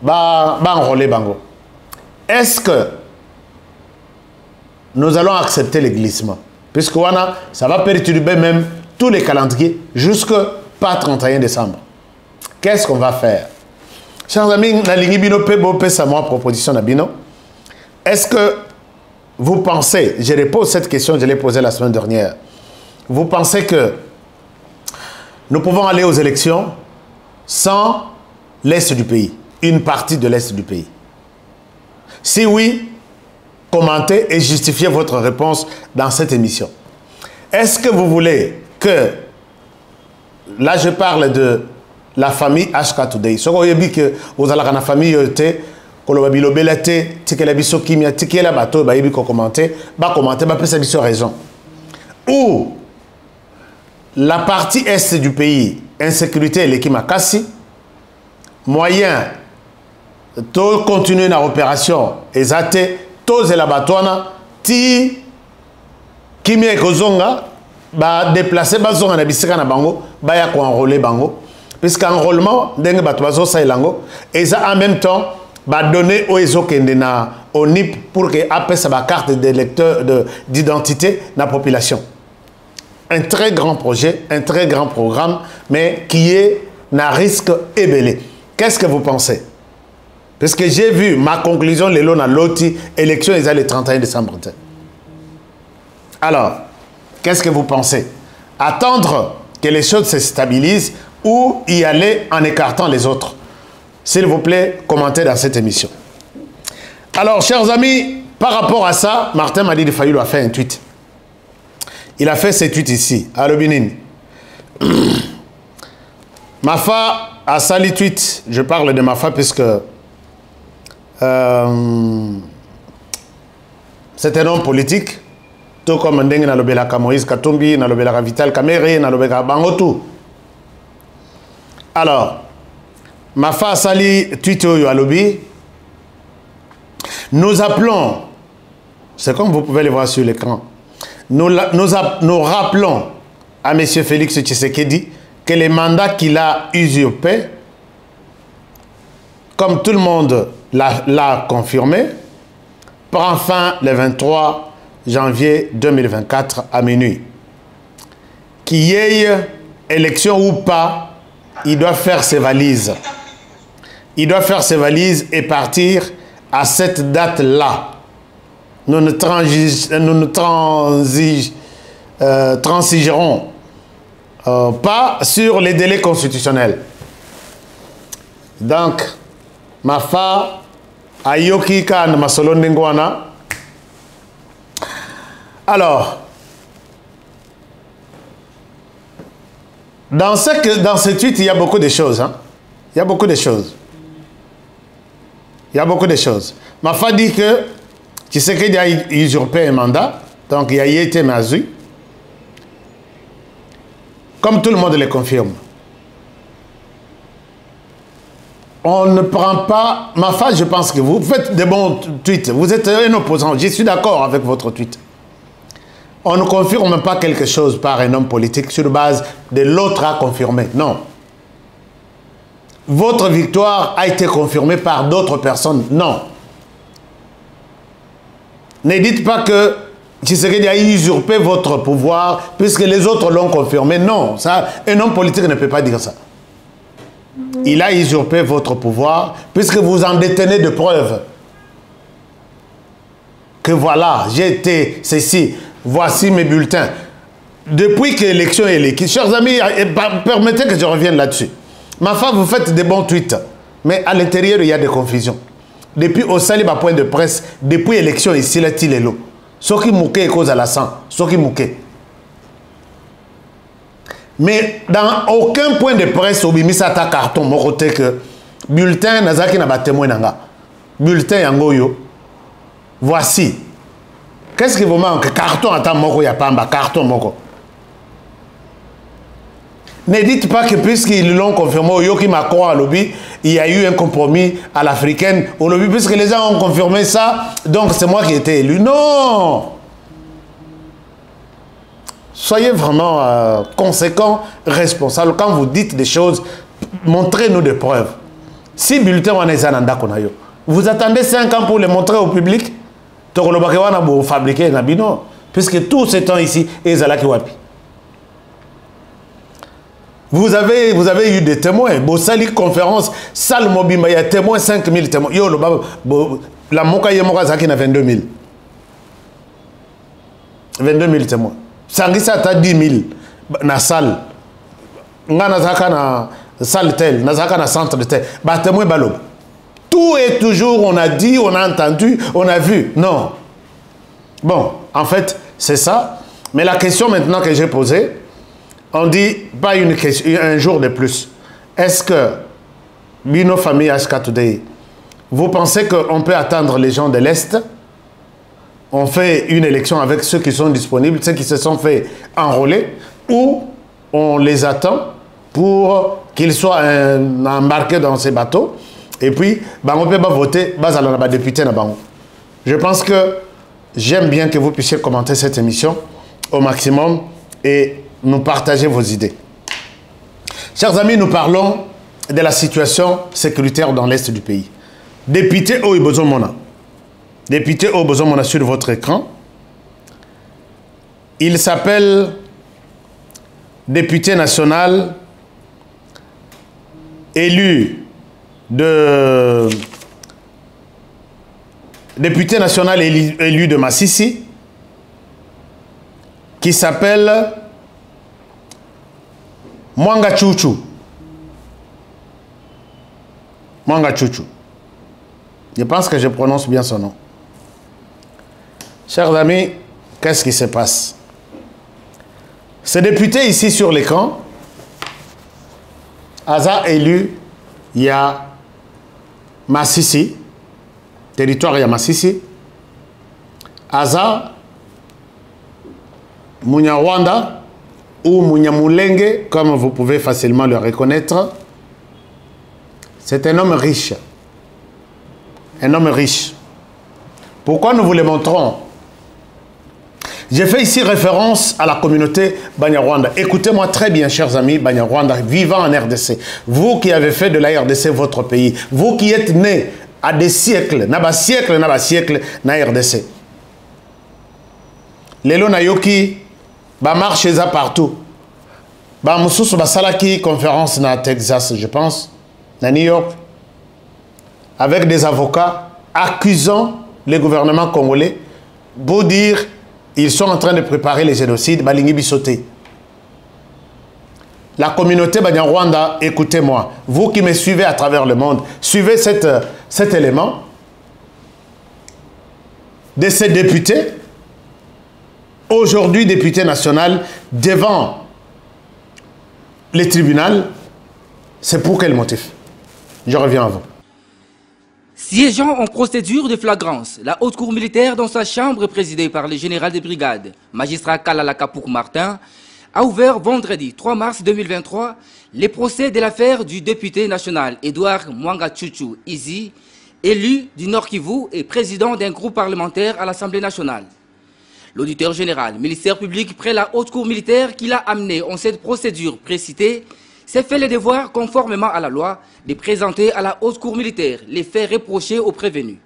ba enrôler Bango. Est-ce que nous allons accepter les glissements? Puisque ça va perturber même tous les calendriers jusqu'au pas 31 décembre. Qu'est-ce qu'on va faire? Chers amis, proposition d'Abino. Est-ce que vous pensez, je repose cette question, je l'ai posée la semaine dernière, vous pensez que nous pouvons aller aux élections sans l'Est du pays, une partie de l'Est du pays? Si oui, commentez et justifiez votre réponse dans cette émission. Est-ce que vous voulez que, là je parle de la famille HK Today, ce que vous dit que vous avez la famille raison. Ou la partie est du pays, insécurité, l'équipe Makassi, moyen de continuer dans l'opération, ezate, tous et la batouana, ti, kimia et kozonga, ba déplacer bazonga na bisika na bango, ba ya ko enrôler bango, puisqu'enrôlement, dengue batouazo sa ilango, et ça en même temps, ba donner au ezo kende na au NIP pour que après sa carte d'électeur d'identité na population. Un très grand projet, un très grand programme, mais qui est na risque ébélé. Qu'est-ce que vous pensez? Parce que j'ai vu ma conclusion, les lots na loti, élection, ils ont le 31 décembre. Alors, qu'est-ce que vous pensez? Attendre que les choses se stabilisent ou y aller en écartant les autres? S'il vous plaît, commentez dans cette émission. Alors, chers amis, par rapport à ça, Martin Madidi Fayulu a fait un tweet. Il a fait ce tweet ici, à Lobinin. Mafa a sali tweet, je parle de Mafa puisque c'est un homme politique, tout comme Ndenge Nalobelaka Moïse Katumbi, Nalobelaka Vital Kamere, Nalobelaka Bangotou. Alors, Mafa a sali tweet à Lobi. Nous appelons, c'est comme vous pouvez le voir sur l'écran, nous rappelons à M. Félix Tshisekedi que les mandats qu'il a usurpés, comme tout le monde l'a confirmé, prend fin le 23 janvier 2024 à minuit. Qu'il y ait élection ou pas, il doit faire ses valises. Il doit faire ses valises et partir à cette date-là. Nous ne transigerons pas sur les délais constitutionnels. Donc, Mafa, Ayoki Kan Masolondengwana. Alors, dans ce tweet, il y a beaucoup de choses. Hein? Il y a beaucoup de choses. Il y a beaucoup de choses. Mafa dit que Tshisekedi a usurpé un mandat, donc il a été mazu. Comme tout le monde le confirme. On ne prend pas... Mafa, je pense que vous faites des bons tweets. Vous êtes un opposant. Je suis d'accord avec votre tweet. On ne confirme pas quelque chose par un homme politique sur base de l'autre à confirmer. Non. Votre victoire a été confirmée par d'autres personnes. Non. Ne dites pas que Tshisekedi a usurpé votre pouvoir puisque les autres l'ont confirmé. Non, ça, un homme politique ne peut pas dire ça. Il a usurpé votre pouvoir puisque vous en détenez de preuves. Que voilà, j'ai été ceci, voici mes bulletins. Depuis que l'élection est liquide, chers amis, permettez que je revienne là-dessus. Ma femme, vous faites des bons tweets, mais à l'intérieur, il y a des confusions. Depuis au Saliba point de presse, depuis l'élection ici, là, il est là. Ce qui mouquait est cause à la sang, ce qui mouquait. Mais dans aucun point de presse, au bimisa ta carton, mon côté que bulletin, nazaki na ba témoin nanga. Bulletin yangoyo. Voici. Qu'est-ce qui vous manque? Carton ata moko ya pamba, carton moko. Ne dites pas que puisqu'ils l'ont confirmé au Yoki Macron à lobby, il y a eu un compromis à l'africaine au lobby, puisque les gens ont confirmé ça, donc c'est moi qui ai été élu. Non! Soyez vraiment conséquents, responsables. Quand vous dites des choses, montrez-nous des preuves. Si bulletin on est zananda konayo, vous attendez 5 ans pour les montrer au public? Tokolobakewana bo fabriquer nabino, puisque tout ce temps ici est zalaki wapi. Vous avez eu des témoins. Bossali conférence, salle Mobimba, il y a témoins, 5000 témoins. Yo, la Moka Yemoka Zaki n'a 22 000. 22 000 témoins. Sangisa ta 10 000 na salle. Nga nazaka na salle tel, nazaka na centre tel. Ba témoin balo. Tout est toujours, on a dit, on a entendu, on a vu. Non. Bon, en fait, c'est ça. Mais la question maintenant que j'ai posée, on dit, pas une question, un jour de plus. Est-ce que, Bino Famille HK Today, vous pensez qu'on peut attendre les gens de l'Est? On fait une élection avec ceux qui sont disponibles, ceux qui se sont fait enrôler, ou on les attend pour qu'ils soient embarqués dans ces bateaux, et puis, on peut voter, député. Je pense que j'aime bien que vous puissiez commenter cette émission au maximum et nous partager vos idées. Chers amis, nous parlons de la situation sécuritaire dans l'Est du pays. Député Oibozomona. Député Oibozomona sur votre écran. Il s'appelle député national élu de député national élu de Massissi, qui s'appelle Mwanga Chouchou. Mwanga Chouchou. Je pense que je prononce bien son nom. Chers amis, qu'est-ce qui se passe? Ce député ici sur l'écran, Aza élu, il y a Massissi, territoire ya Massissi, Aza, Munyawanda ou Munyamulenge, comme vous pouvez facilement le reconnaître. C'est un homme riche. Un homme riche. Pourquoi nous vous le montrons? J'ai fait ici référence à la communauté Banyarwanda. Écoutez-moi très bien, chers amis Banyarwanda, vivant en RDC. Vous qui avez fait de la RDC votre pays. Vous qui êtes nés à des siècles, na siècle, na RDC. Lelo na yoki, ba marche za partout. Ba mususu ba salaki conférence na Texas, je pense, na New York, avec des avocats accusant le gouvernement congolais pour dire ils sont en train de préparer les génocides, balingi bisoté. La communauté Banyarwanda, écoutez-moi, vous qui me suivez à travers le monde, suivez cet élément de ces députés, aujourd'hui député national, devant les tribunaux. C'est pour quel motif? Je reviens à vous. Siégeant en procédure de flagrance, la haute cour militaire dans sa chambre présidée par le général de brigade, magistrat Kalala Kapouk Martin, a ouvert vendredi 3 mars 2023 les procès de l'affaire du député national Edouard Mwanga Chouchou Izi, élu du Nord Kivu et président d'un groupe parlementaire à l'Assemblée nationale. L'auditeur général, ministère public près la haute cour militaire qui l'a amené en cette procédure précitée, s'est fait le devoir, conformément à la loi, de présenter à la haute cour militaire les faits reprochés aux prévenus.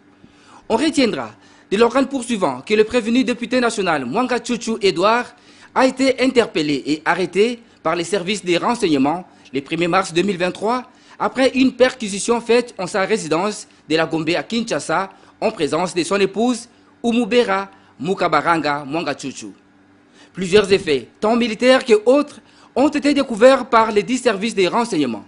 On retiendra de l'organe poursuivant que le prévenu député national Mwanga Chouchou Edouard a été interpellé et arrêté par les services des renseignements le 1er mars 2023 après une perquisition faite en sa résidence de la Gombe à Kinshasa en présence de son épouse Umubera Mukabaranga Mwanga Chouchou. Plusieurs effets, tant militaires que autres, ont été découverts par les 10 services des renseignements.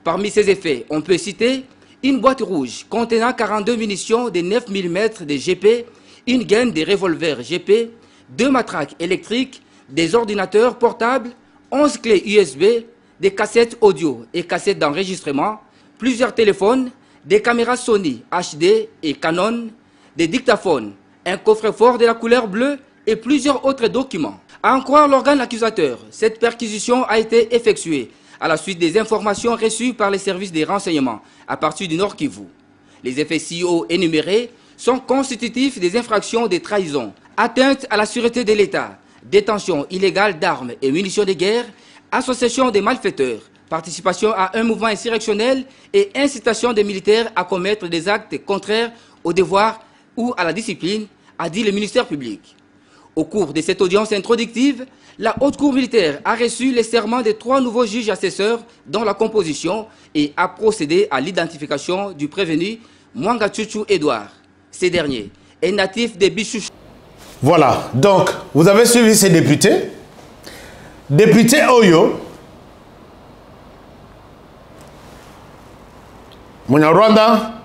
Parmi ces effets, on peut citer une boîte rouge contenant 42 munitions de 9 mm de GP, une gaine de revolvers GP, 2 matraques électriques, des ordinateurs portables, 11 clés USB, des cassettes audio et cassettes d'enregistrement, plusieurs téléphones, des caméras Sony HD et Canon, des dictaphones, un coffre-fort de la couleur bleue et plusieurs autres documents. À en croire l'organe accusateur, cette perquisition a été effectuée à la suite des informations reçues par les services des renseignements à partir du Nord Kivu. Les effets ci-haut énumérés sont constitutifs des infractions de trahison, atteinte à la sûreté de l'État, détention illégale d'armes et munitions de guerre, association des malfaiteurs, participation à un mouvement insurrectionnel et incitation des militaires à commettre des actes contraires au devoir ou à la discipline, a dit le ministère public. Au cours de cette audience introductive, la Haute Cour militaire a reçu les serments des 3 nouveaux juges assesseurs dans la composition et a procédé à l'identification du prévenu Mwanga Chuchu Edouard. Ce dernier est natif de Bichouch. Voilà, donc vous avez suivi ces députés. Député Oyo, Rwanda,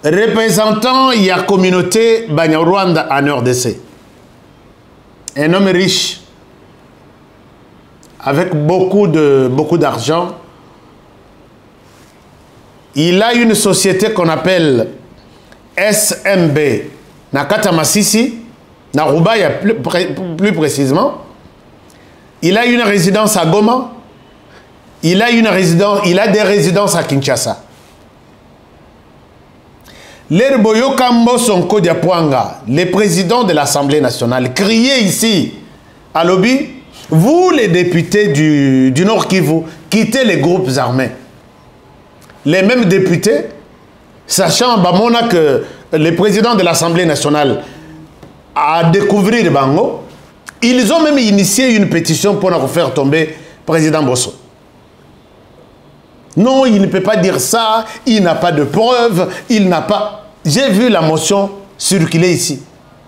représentant de la communauté Banyarwanda en RDC. Un homme riche, avec beaucoup d'argent. Il a une société qu'on appelle SMB, Nakata Masisi, Naruba, plus précisément. Il a une résidence à Goma. Il a des résidences à Kinshasa. L'Herboyo Kambo Sonko Diapwanga, le président de l'Assemblée nationale, criait ici à Lobby, vous les députés du Nord Kivu, quittez les groupes armés. Les mêmes députés, sachant Bamona que le président de l'Assemblée nationale a découvert Bango, ils ont même initié une pétition pour faire tomber le président Bosso. Non, il ne peut pas dire ça, il n'a pas de preuves, il n'a pas... J'ai vu la motion circuler ici.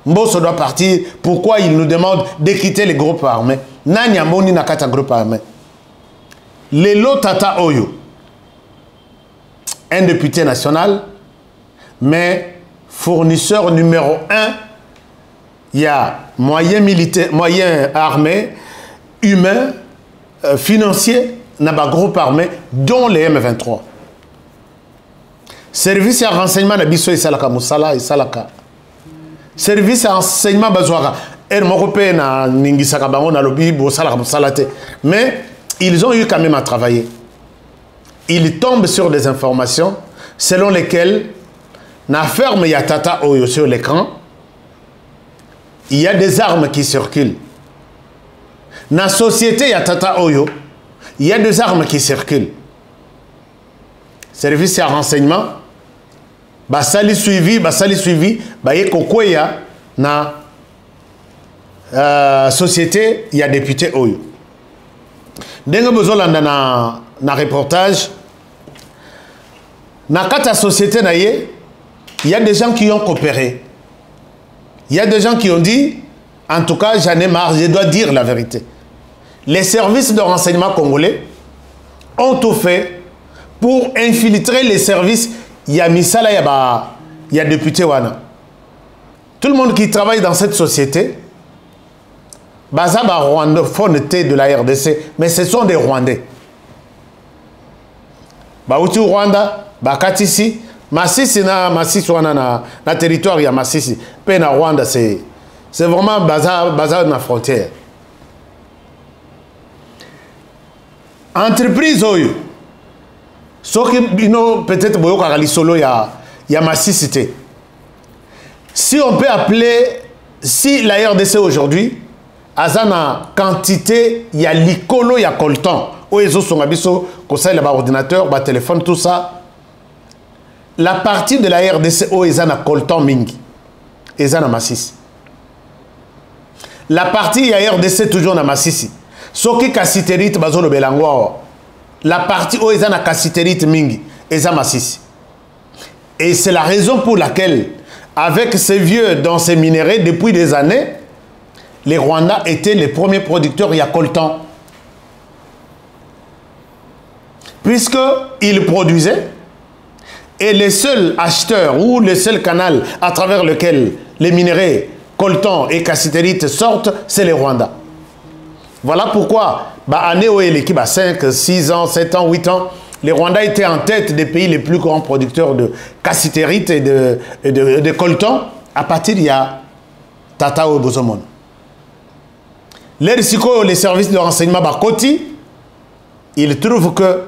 Bosso doit partir, pourquoi il nous demande de quitter les groupes armés? Nanyamoni Nakata groupe armé. Lelo Tata Oyo, un député national, mais fournisseur numéro 1, il y a moyens militaires, moyens armés, humains, financiers, dans le groupe armé, dont les M23. Service à renseignement de Bisso et Salaka Moussala et Salaka. Service à renseignement Bazouara. Mais ils ont eu quand même à travailler. Ils tombent sur des informations selon lesquelles, dans la ferme Yatata Oyo sur l'écran, il y a des armes qui circulent. Dans la société Yatata Oyo, il y a des armes qui circulent. Service à renseignement, basali suivi, baye kokoya na société, il y a député Oyo. Dengue bozolanda na reportage, na kata société na ye, il y a des gens qui ont coopéré. Il y a des gens qui ont dit, en tout cas, j'en ai marre, je dois dire la vérité. Les services de renseignement congolais ont tout fait pour infiltrer les services. Il y a Misala, il y a député Wana. Tout le monde qui travaille dans cette société, Bazaba rwandophone de la RDC, mais ce sont des Rwandais. Baouti Rwanda, Bakatisi, Masisi na territoire, il y a Masisi. Pena Rwanda, c'est vraiment bazar na frontière. Entreprise Oyo, peut-être il y a Massicité. Si on peut appeler, si la RDC aujourd'hui, Azana quantité, il y a l'icolo, il y a coltan. Oezo son abisso, conseil là-bas, ordinateur, bas téléphone, tout ça. La partie de la RDC, Oezana coltan mingi. Ezana Massis. La partie, il y a RDC toujours na Massissi. Soki kasiterite bazolo belangwa. La partie Oezana kasiterite mingi. Eza Massissi. Et c'est la raison pour laquelle, avec ces vieux dans ces minéraux, depuis des années, les Rwandais étaient les premiers producteurs, il y a coltan. Puisqu'ils produisaient, et les seuls acheteurs ou le seul canal à travers lequel les minéraux, coltan et cassiterite sortent, c'est les Rwandais. Voilà pourquoi, année où l'équipe a 5, 6 ans, 7 ans, 8 ans, les Rwandais étaient en tête des pays les plus grands producteurs de cassiterite et de coltan. À partir d'il y a Tata Obozomon. Les services de renseignement Bakoti, ils trouvent que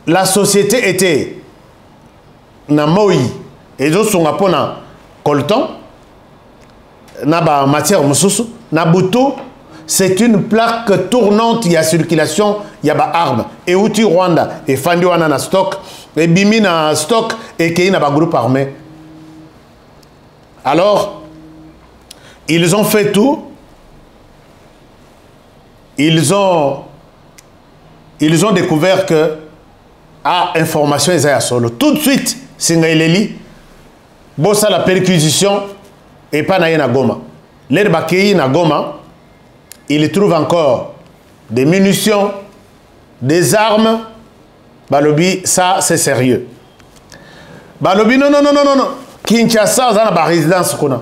la société était na moi et d'autres sont à coltan, na matière mususu, na buto. C'est une plaque tournante, il y a circulation, il y a des armes. Et Outi Rwanda, et Fandi Wana na stock, et Bimi na stock, et Kei na ba groupe armé. Alors, Ils ont fait tout. Ils ont découvert que information est solo. Tout de suite, Singaïleli, bossa la perquisition et pas na Goma. L'herbe qui na Goma, il trouve encore des munitions, des armes. Balobi, ça c'est sérieux. Balobi, non. Kinshasa, ça na résidence kuna.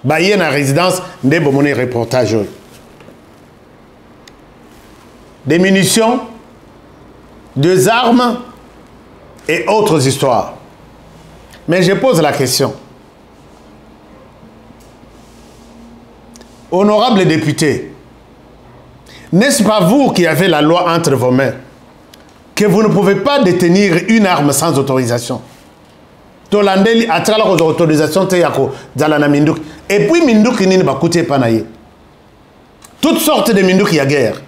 Ba yé na résidence, nde bomone reportage. Des munitions, des armes et autres histoires. Mais je pose la question. Honorables députés, n'est-ce pas vous qui avez la loi entre vos mains, que vous ne pouvez pas détenir une arme sans autorisation? Tolandeli a la autorisation et puis Mindouk ni ba coûter panaye. Toutes sortes de Mindouk y a guerre.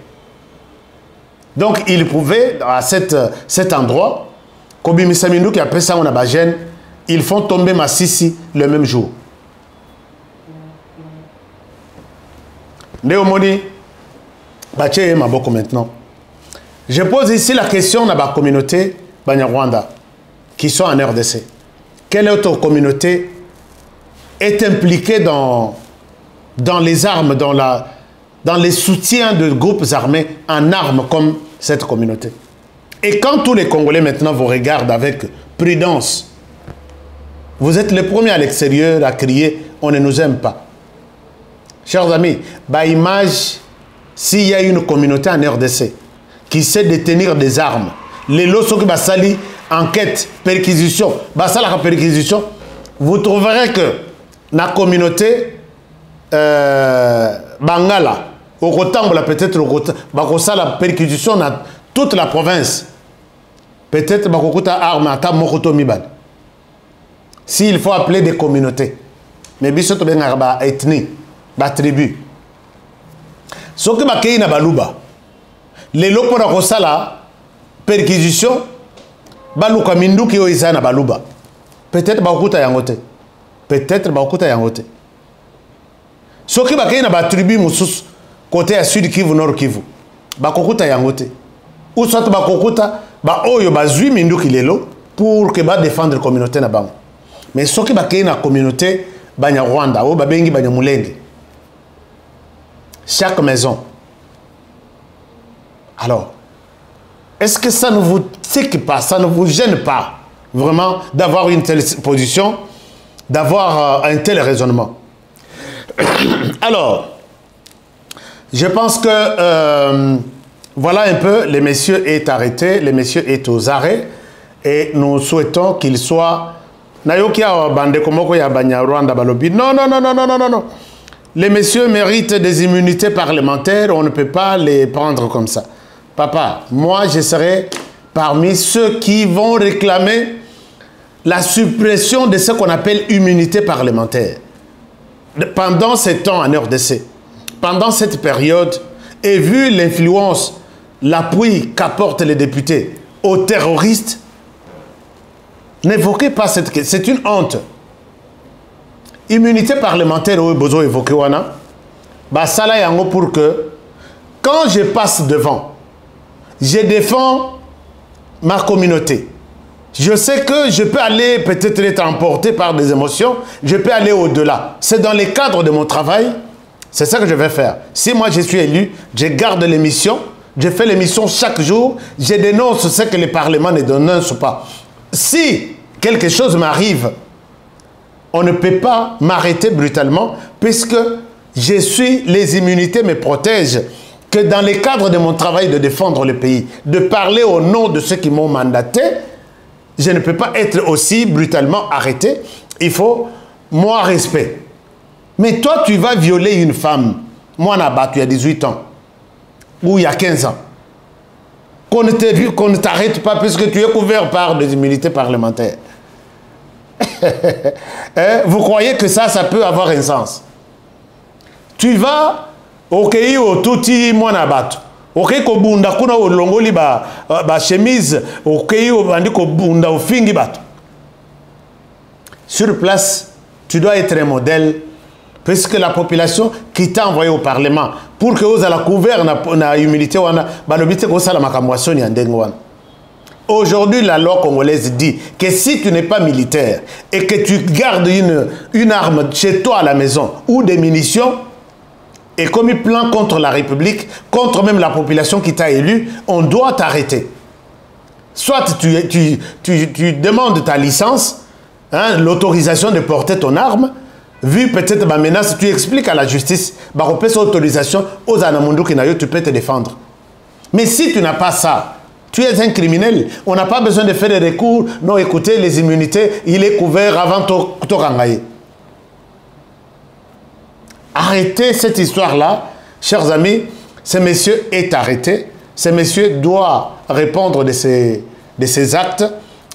Donc il pouvait à cet endroit, Kobimisa Mindouk qui après ça on a bagène, ils font tomber Massissi le même jour. Néomoni, Baché Maboko maintenant. Je pose ici la question à la communauté Banyarwanda qui sont en RDC. Quelle autre communauté est impliquée dans les armes, dans les soutiens de groupes armés en armes comme cette communauté? Et quand tous les Congolais maintenant vous regardent avec prudence, vous êtes les premiers à l'extérieur à crier « on ne nous aime pas ». Chers amis, bah image, s'il y a une communauté en RDC qui sait détenir des armes, les lots qui basali enquête, perquisition, basala perquisition, vous trouverez que la communauté Bangala, au Rotambola peut-être la perquisition dans toute la province, peut-être Bakokuta arme à Mokoto Mibad. S'il faut appeler des communautés, mais bisoto bengarba ethnie, ba tribu. Ce que bakei na baluba, les lots pour la perquisition, baluka minduki oisa na baluba. Peut-être Bakokuta yangote. Peut-être Bakokuta yangote. Ce qui bakei na ba tribu musus côté à sud Kivu nord Kivu. Bakokuta yangote. Ou soit Bakokuta ba oyo bazui minduki lelo pour que ba défendre la communauté na bango. Mais ce qui bakei na communauté Banyarwanda ou babengi Banyamulenge. Chaque maison. Alors, est-ce que ça ne vous tique pas, ça ne vous gêne pas vraiment d'avoir une telle position, d'avoir un tel raisonnement? Alors, je pense que voilà un peu, le monsieur est arrêté, le monsieur est aux arrêts et nous souhaitons qu'il soit... Non, les messieurs méritent des immunités parlementaires, on ne peut pas les prendre comme ça. Papa, moi je serai parmi ceux qui vont réclamer la suppression de ce qu'on appelle immunité parlementaire. Pendant ces temps en RDC, pendant cette période, et vu l'influence, l'appui qu'apportent les députés aux terroristes, n'évoquez pas cette question, c'est une honte. Immunité parlementaire, oui, besoin évoquer wana. Bah ça là yango pour que quand je passe devant, je défends ma communauté. Je sais que je peux aller peut-être être emporté par des émotions, je peux aller au-delà. C'est dans les cadres de mon travail, c'est ça que je vais faire. Si moi je suis élu, je garde l'émission, je fais l'émission chaque jour, je dénonce ce que les parlements ne dénoncent pas. Si quelque chose m'arrive, on ne peut pas m'arrêter brutalement puisque les immunités me protègent. Que dans les cadres de mon travail de défendre le pays, de parler au nom de ceux qui m'ont mandaté, je ne peux pas être aussi brutalement arrêté. Il faut, moi, respect. Mais toi, tu vas violer une femme. Moi, Nabat, tu as 18 ans. Ou il y a 15 ans. Qu'on ne t'arrête pas puisque tu es couvert par des immunités parlementaires. Vous croyez que ça peut avoir un sens? Tu vas au pays au touti monabat. Ok ko bunda kuna o longoli ba chemise au pays au bandi ko bunda au fingi bat. Sur place, tu dois être un modèle Parce que la population qui t'a envoyé au Parlement, pour que vous ayez couvert na humilité, aujourd'hui, la loi congolaise dit que si tu n'es pas militaire et que tu gardes une arme chez toi à la maison ou des munitions, et comme il plan contre la République, contre même la population qui t'a élu, on doit t'arrêter. Soit tu demandes ta licence, hein, l'autorisation de porter ton arme, vu peut-être ma menace, tu expliques à la justice, cette autorisation, aux anamundu tu peux te défendre. Mais si tu n'as pas ça, tu es un criminel. On n'a pas besoin de faire des recours. Non, écoutez, les immunités, il est couvert avant de rangailler. Arrêtez cette histoire-là, chers amis. Ce monsieur est arrêté. Ce monsieur doit répondre de ses actes.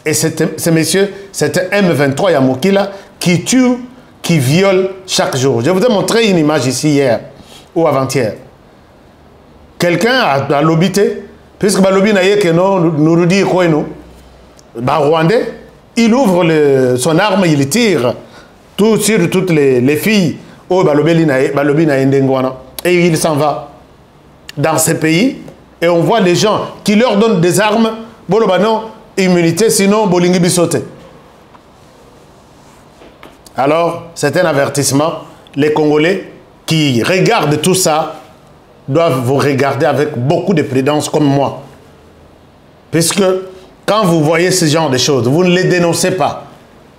Et ce monsieur, c'est un M23 Yamokila qui tue, qui viole chaque jour. Je vous ai montré une image ici hier ou avant-hier. Quelqu'un a lobité, puisque Balobi n'a que nous dit quoi nous. Rwandais, il ouvre son arme, il tire tout sur toutes les filles. Et il s'en va dans ces pays. Et on voit les gens qui leur donnent des armes. Non, immunité, sinon bolingi bisote. Alors, c'est un avertissement. Les Congolais qui regardent tout ça doivent vous regarder avec beaucoup de prudence comme moi. Puisque quand vous voyez ce genre de choses, vous ne les dénoncez pas.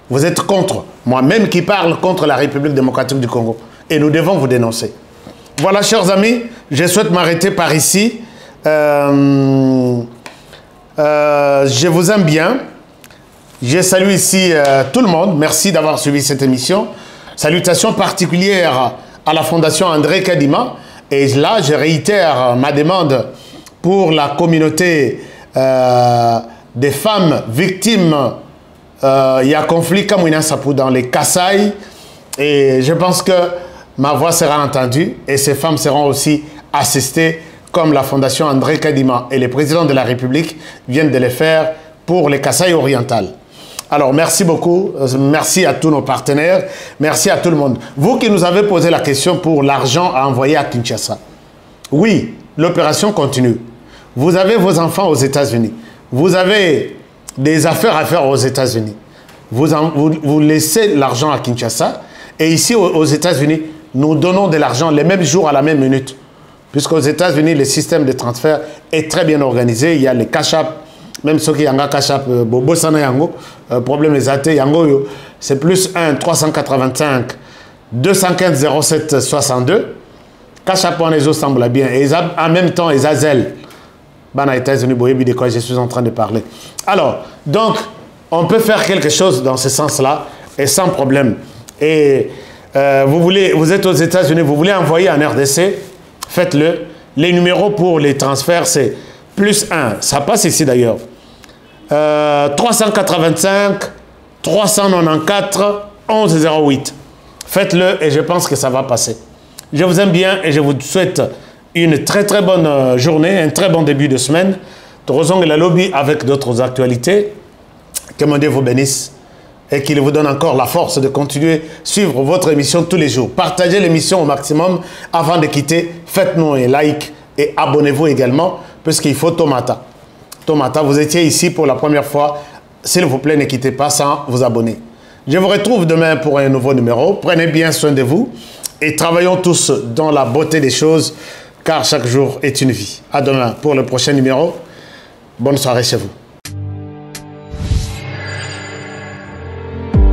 Vous êtes contre. Moi-même qui parle contre la République démocratique du Congo. Et nous devons vous dénoncer. Voilà, chers amis, je souhaite m'arrêter par ici. Je vous aime bien. Je salue ici tout le monde. Merci d'avoir suivi cette émission. Salutations particulières à la Fondation André Kadima. Et là, je réitère ma demande pour la communauté des femmes victimes. Il y a conflit Kamouina Sapou dans les Kasaï. Et je pense que ma voix sera entendue et ces femmes seront aussi assistées comme la Fondation André Kadima et le président de la République viennent de le faire pour les Kasaï orientales. Alors, merci beaucoup. Merci à tous nos partenaires. Merci à tout le monde. Vous qui nous avez posé la question pour l'argent à envoyer à Kinshasa. Oui, l'opération continue. Vous avez vos enfants aux États-Unis. Vous avez des affaires à faire aux États-Unis. Vous laissez l'argent à Kinshasa. Et ici, aux États-Unis, nous donnons de l'argent les mêmes jours à la même minute. Puisqu'aux États-Unis, le système de transfert est très bien organisé. Il y a les cash app, même ceux qui ont un cash app, problème des athées, c'est plus 1 385 215 07 62. Cash app, on semble bien. Et en même temps, les Azel, aux États-Unis, de quoi je suis en train de parler. Alors, donc, on peut faire quelque chose dans ce sens-là et sans problème. Et vous êtes aux États-Unis, vous voulez envoyer en RDC, faites-le. Les numéros pour les transferts, c'est plus 1. Ça passe ici d'ailleurs. 385 394 1108. Faites-le et je pense que ça va passer. Je vous aime bien et je vous souhaite une très très bonne journée, un très bon début de semaine. Torozong et la lobby avec d'autres actualités. Que mon Dieu vous bénisse. Et qu'il vous donne encore la force de continuer à suivre votre émission tous les jours. Partagez l'émission au maximum avant de quitter. Faites-nous un like et abonnez-vous également, puisqu'il faut Tomata. Tomata, vous étiez ici pour la première fois. S'il vous plaît, ne quittez pas sans vous abonner. Je vous retrouve demain pour un nouveau numéro. Prenez bien soin de vous et travaillons tous dans la beauté des choses, car chaque jour est une vie. À demain pour le prochain numéro. Bonne soirée chez vous.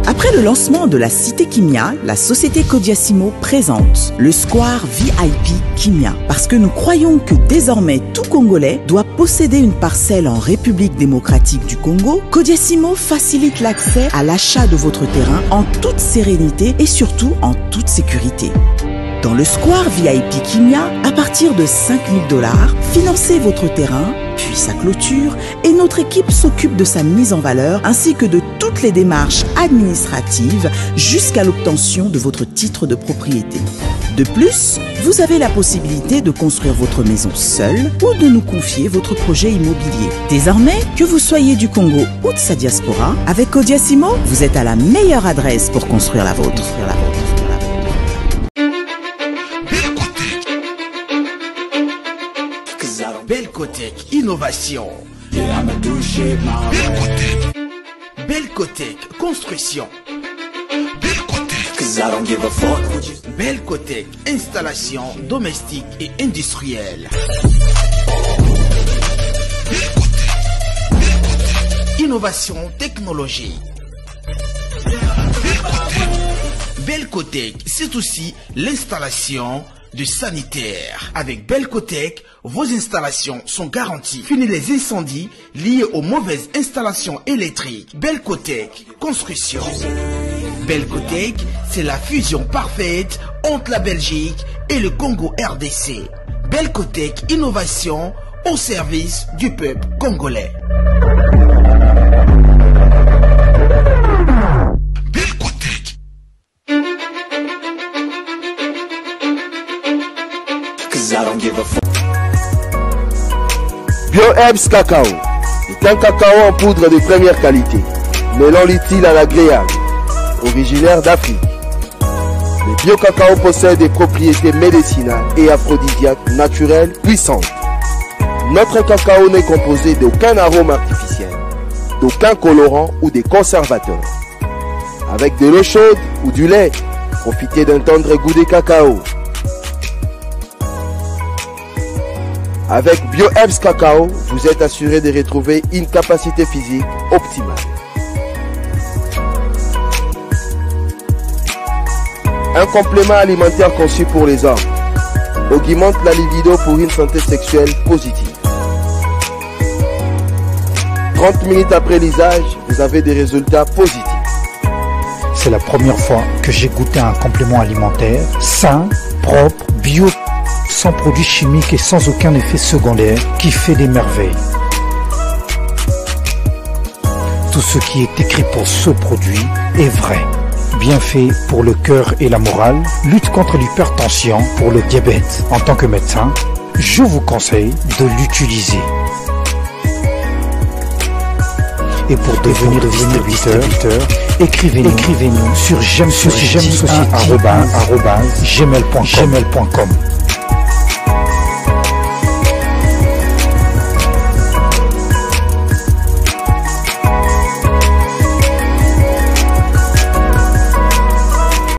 Après le lancement de la Cité Kimia, la société Kodiasimo présente le Square VIP Kimia. Parce que nous croyons que désormais tout Congolais doit posséder une parcelle en République démocratique du Congo, Kodiasimo facilite l'accès à l'achat de votre terrain en toute sérénité et surtout en toute sécurité. Dans le Square VIP Kimia, à partir de 5 000 $, financez votre terrain, puis sa clôture, et notre équipe s'occupe de sa mise en valeur ainsi que de toutes les démarches administratives jusqu'à l'obtention de votre titre de propriété. De plus, vous avez la possibilité de construire votre maison seule ou de nous confier votre projet immobilier. Désormais, que vous soyez du Congo ou de sa diaspora, avec Kodiasimo, vous êtes à la meilleure adresse pour construire la vôtre. Belcotech Innovation. Belcotech Construction. Belcotech Installation domestique et industrielle. Innovation technologique. Belcotech, c'est aussi l'installation de sanitaires. Avec Belcotech, vos installations sont garanties. Fini les incendies liés aux mauvaises installations électriques. Belcotech Construction. Belcotech, c'est la fusion parfaite entre la Belgique et le Congo RDC. Belcotech Innovation au service du peuple congolais. BioHerbs Cacao est un cacao en poudre de première qualité, mêlant l'utile à l'agréable, originaire d'Afrique. Le bio-cacao possède des propriétés médicinales et aphrodisiaques naturelles puissantes. Notre cacao n'est composé d'aucun arôme artificiel, d'aucun colorant ou des conservateurs. Avec de l'eau chaude ou du lait, profitez d'un tendre goût de cacao. Avec BioHerbs Cacao, vous êtes assuré de retrouver une capacité physique optimale. Un complément alimentaire conçu pour les hommes augmente la libido pour une santé sexuelle positive. 30 minutes après l'usage, vous avez des résultats positifs. C'est la première fois que j'ai goûté un complément alimentaire sain, propre, bio, sans produits chimiques et sans aucun effet secondaire, qui fait des merveilles. Tout ce qui est écrit pour ce produit est vrai. Bienfait pour le cœur et la morale, lutte contre l'hypertension, pour le diabète. En tant que médecin, je vous conseille de l'utiliser. Et pour devenir distributeur, écrivez-nous sur gmail.com.